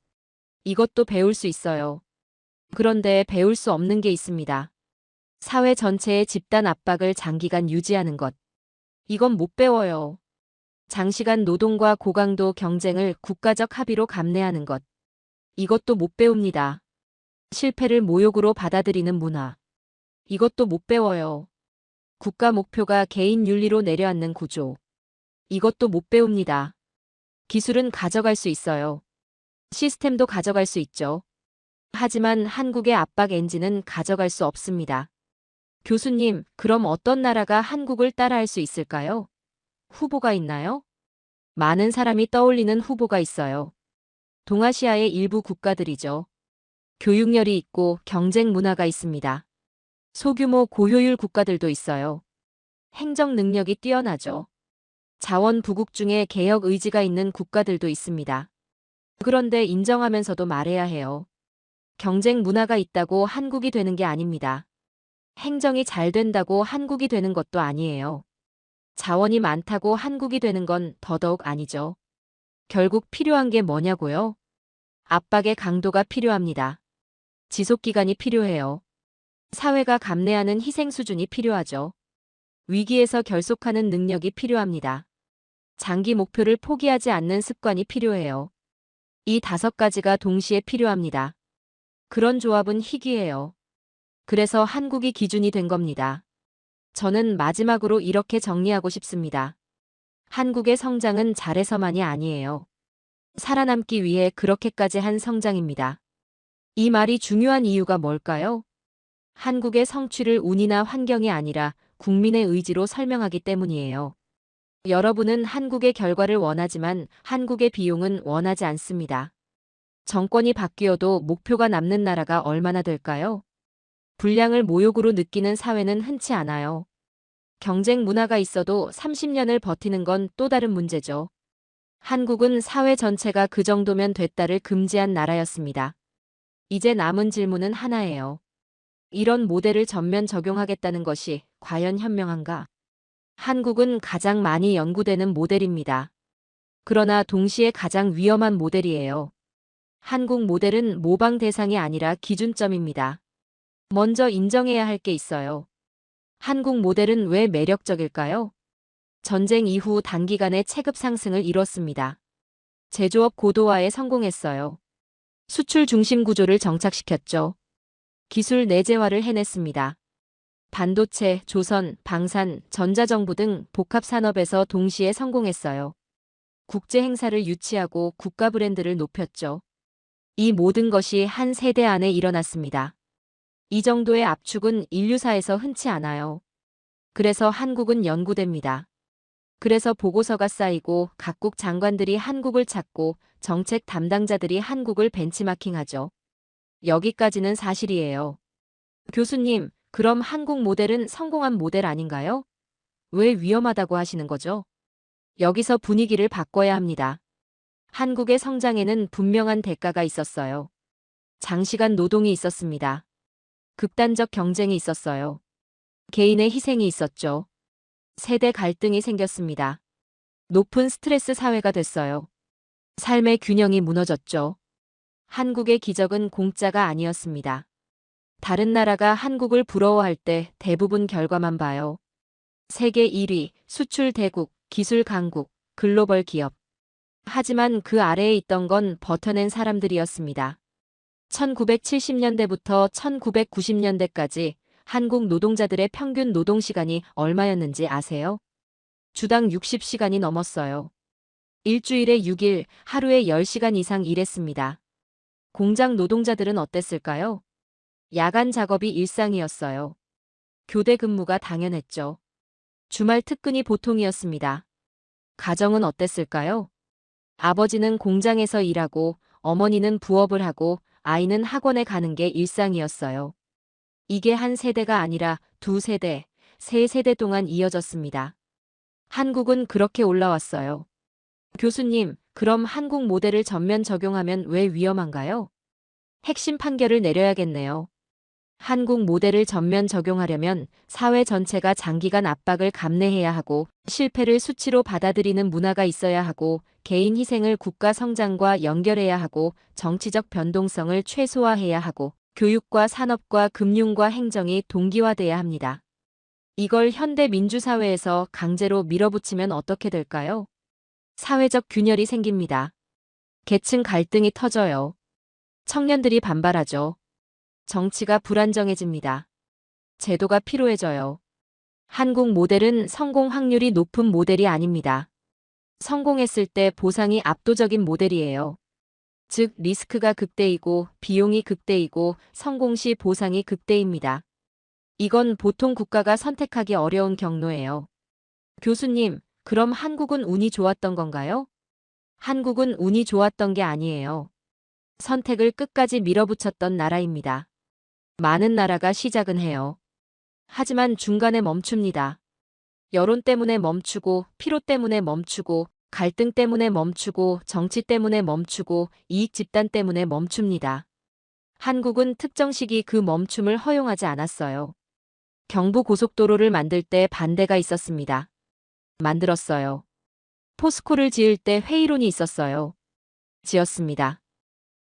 이것도 배울 수 있어요. 그런데 배울 수 없는 게 있습니다. 사회 전체의 집단 압박을 장기간 유지하는 것. 이건 못 배워요. 장시간 노동과 고강도 경쟁을 국가적 합의로 감내하는 것. 이것도 못 배웁니다. 실패를 모욕으로 받아들이는 문화. 이것도 못 배워요. 국가 목표가 개인 윤리로 내려앉는 구조. 이것도 못 배웁니다. 기술은 가져갈 수 있어요. 시스템도 가져갈 수 있죠. 하지만 한국의 압박 엔진은 가져갈 수 없습니다. 교수님, 그럼 어떤 나라가 한국을 따라할 수 있을까요? 후보가 있나요? 많은 사람이 떠올리는 후보가 있어요. 동아시아의 일부 국가들이죠. 교육열이 있고 경쟁 문화가 있습니다. 소규모 고효율 국가들도 있어요. 행정 능력이 뛰어나죠. 자원 부국 중에 개혁 의지가 있는 국가들도 있습니다. 그런데 인정하면서도 말해야 해요. 경쟁 문화가 있다고 한국이 되는 게 아닙니다. 행정이 잘 된다고 한국이 되는 것도 아니에요. 자원이 많다고 한국이 되는 건 더더욱 아니죠. 결국 필요한 게 뭐냐고요? 압박의 강도가 필요합니다. 지속기간이 필요해요. 사회가 감내하는 희생 수준이 필요하죠. 위기에서 결속하는 능력이 필요합니다. 장기 목표를 포기하지 않는 습관이 필요해요. 이 5가지가 동시에 필요합니다. 그런 조합은 희귀해요. 그래서 한국이 기준이 된 겁니다. 저는 마지막으로 이렇게 정리하고 싶습니다. 한국의 성장은 잘해서만이 아니에요. 살아남기 위해 그렇게까지 한 성장입니다. 이 말이 중요한 이유가 뭘까요? 한국의 성취를 운이나 환경이 아니라 국민의 의지로 설명하기 때문이에요. 여러분은 한국의 결과를 원하지만 한국의 비용은 원하지 않습니다. 정권이 바뀌어도 목표가 남는 나라가 얼마나 될까요? 불량을 모욕으로 느끼는 사회는 흔치 않아요. 경쟁 문화가 있어도 30년을 버티는 건 또 다른 문제죠. 한국은 사회 전체가 그 정도면 됐다를 금지한 나라였습니다. 이제 남은 질문은 하나예요. 이런 모델을 전면 적용하겠다는 것이 과연 현명한가? 한국은 가장 많이 연구되는 모델입니다. 그러나 동시에 가장 위험한 모델이에요. 한국 모델은 모방 대상이 아니라 기준점입니다. 먼저 인정해야 할 게 있어요. 한국 모델은 왜 매력적일까요? 전쟁 이후 단기간에 체급 상승을 이뤘습니다. 제조업 고도화에 성공했어요. 수출 중심 구조를 정착시켰죠. 기술 내재화를 해냈습니다. 반도체, 조선, 방산, 전자정부 등 복합 산업에서 동시에 성공했어요. 국제 행사를 유치하고 국가 브랜드를 높였죠. 이 모든 것이 한 세대 안에 일어났습니다. 이 정도의 압축은 인류사에서 흔치 않아요. 그래서 한국은 연구됩니다. 그래서 보고서가 쌓이고 각국 장관들이 한국을 찾고 정책 담당자들이 한국을 벤치마킹하죠. 여기까지는 사실이에요. 교수님, 그럼 한국 모델은 성공한 모델 아닌가요? 왜 위험하다고 하시는 거죠? 여기서 분위기를 바꿔야 합니다. 한국의 성장에는 분명한 대가가 있었어요. 장시간 노동이 있었습니다. 극단적 경쟁이 있었어요. 개인의 희생이 있었죠. 세대 갈등이 생겼습니다. 높은 스트레스 사회가 됐어요. 삶의 균형이 무너졌죠. 한국의 기적은 공짜가 아니었습니다. 다른 나라가 한국을 부러워할 때 대부분 결과만 봐요. 세계 1위, 수출 대국, 기술 강국, 글로벌 기업. 하지만 그 아래에 있던 건 버텨낸 사람들이었습니다. 1970년대부터 1990년대까지 한국 노동자들의 평균 노동시간이 얼마였는지 아세요? 주당 60시간이 넘었어요. 일주일에 6일, 하루에 10시간 이상 일했습니다. 공장 노동자들은 어땠을까요? 야간 작업이 일상이었어요. 교대 근무가 당연했죠. 주말 특근이 보통이었습니다. 가정은 어땠을까요? 아버지는 공장에서 일하고 어머니는 부업을 하고 아이는 학원에 가는 게 일상이었어요. 이게 한 세대가 아니라 두 세대, 세 세대 동안 이어졌습니다. 한국은 그렇게 올라왔어요. 교수님, 그럼 한국 모델을 전면 적용하면 왜 위험한가요? 핵심 판결을 내려야겠네요. 한국 모델을 전면 적용하려면 사회 전체가 장기간 압박을 감내해야 하고 실패를 수치로 받아들이는 문화가 있어야 하고 개인 희생을 국가 성장과 연결해야 하고 정치적 변동성을 최소화해야 하고 교육과 산업과 금융과 행정이 동기화돼야 합니다. 이걸 현대 민주사회에서 강제로 밀어붙이면 어떻게 될까요? 사회적 균열이 생깁니다. 계층 갈등이 터져요. 청년들이 반발하죠. 정치가 불안정해집니다. 제도가 피로해져요. 한국 모델은 성공 확률이 높은 모델이 아닙니다. 성공했을 때 보상이 압도적인 모델이에요. 즉, 리스크가 극대이고 비용이 극대이고 성공 시 보상이 극대입니다. 이건 보통 국가가 선택하기 어려운 경로예요. 교수님, 그럼 한국은 운이 좋았던 건가요? 한국은 운이 좋았던 게 아니에요. 선택을 끝까지 밀어붙였던 나라입니다. 많은 나라가 시작은 해요. 하지만 중간에 멈춥니다. 여론 때문에 멈추고, 피로 때문에 멈추고, 갈등 때문에 멈추고, 정치 때문에 멈추고, 이익 집단 때문에 멈춥니다. 한국은 특정 시기 그 멈춤을 허용하지 않았어요. 경부고속도로를 만들 때 반대가 있었습니다. 만들었어요. 포스코를 지을 때 회의론이 있었어요. 지었습니다.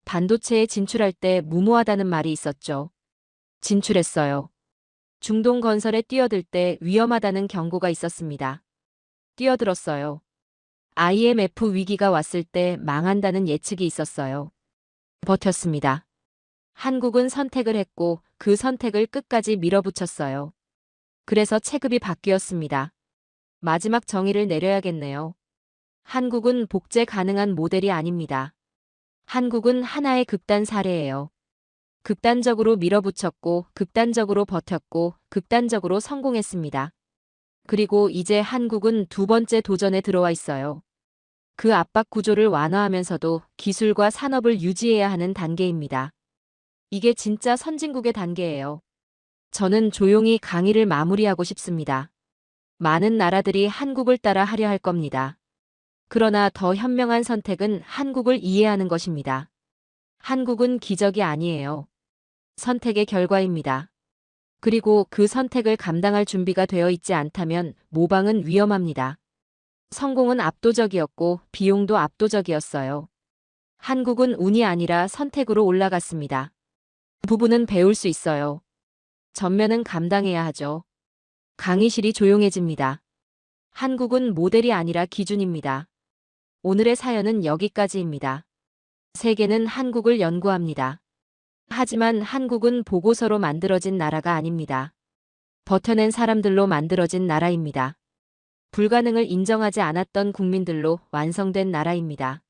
반도체에 진출할 때 무모하다는 말이 있었죠. 진출했어요. 중동 건설에 뛰어들 때 위험하다는 경고가 있었습니다. 뛰어들었어요. IMF 위기가 왔을 때 망한다는 예측이 있었어요. 버텼습니다. 한국은 선택을 했고 그 선택을 끝까지 밀어붙였어요. 그래서 체급이 바뀌었습니다. 마지막 정의를 내려야겠네요. 한국은 복제 가능한 모델이 아닙니다. 한국은 하나의 극단 사례예요. 극단적으로 밀어붙였고, 극단적으로 버텼고, 극단적으로 성공했습니다. 그리고 이제 한국은 두 번째 도전에 들어와 있어요. 그 압박 구조를 완화하면서도 기술과 산업을 유지해야 하는 단계입니다. 이게 진짜 선진국의 단계예요. 저는 조용히 강의를 마무리하고 싶습니다. 많은 나라들이 한국을 따라 하려 할 겁니다. 그러나 더 현명한 선택은 한국을 이해하는 것입니다. 한국은 기적이 아니에요. 선택의 결과입니다. 그리고 그 선택을 감당할 준비가 되어 있지 않다면 모방은 위험합니다. 성공은 압도적이었고 비용도 압도적이었어요. 한국은 운이 아니라 선택으로 올라갔습니다. 부분은 배울 수 있어요. 전면은 감당해야 하죠. 강의실이 조용해집니다. 한국은 모델이 아니라 기준입니다. 오늘의 사연은 여기까지입니다. 세계는 한국을 연구합니다. 하지만 한국은 보고서로 만들어진 나라가 아닙니다. 버텨낸 사람들로 만들어진 나라입니다. 불가능을 인정하지 않았던 국민들로 완성된 나라입니다.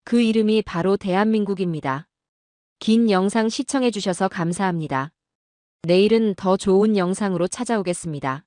그 이름이 바로 대한민국입니다. 긴 영상 시청해주셔서 감사합니다. 내일은 더 좋은 영상으로 찾아오겠습니다.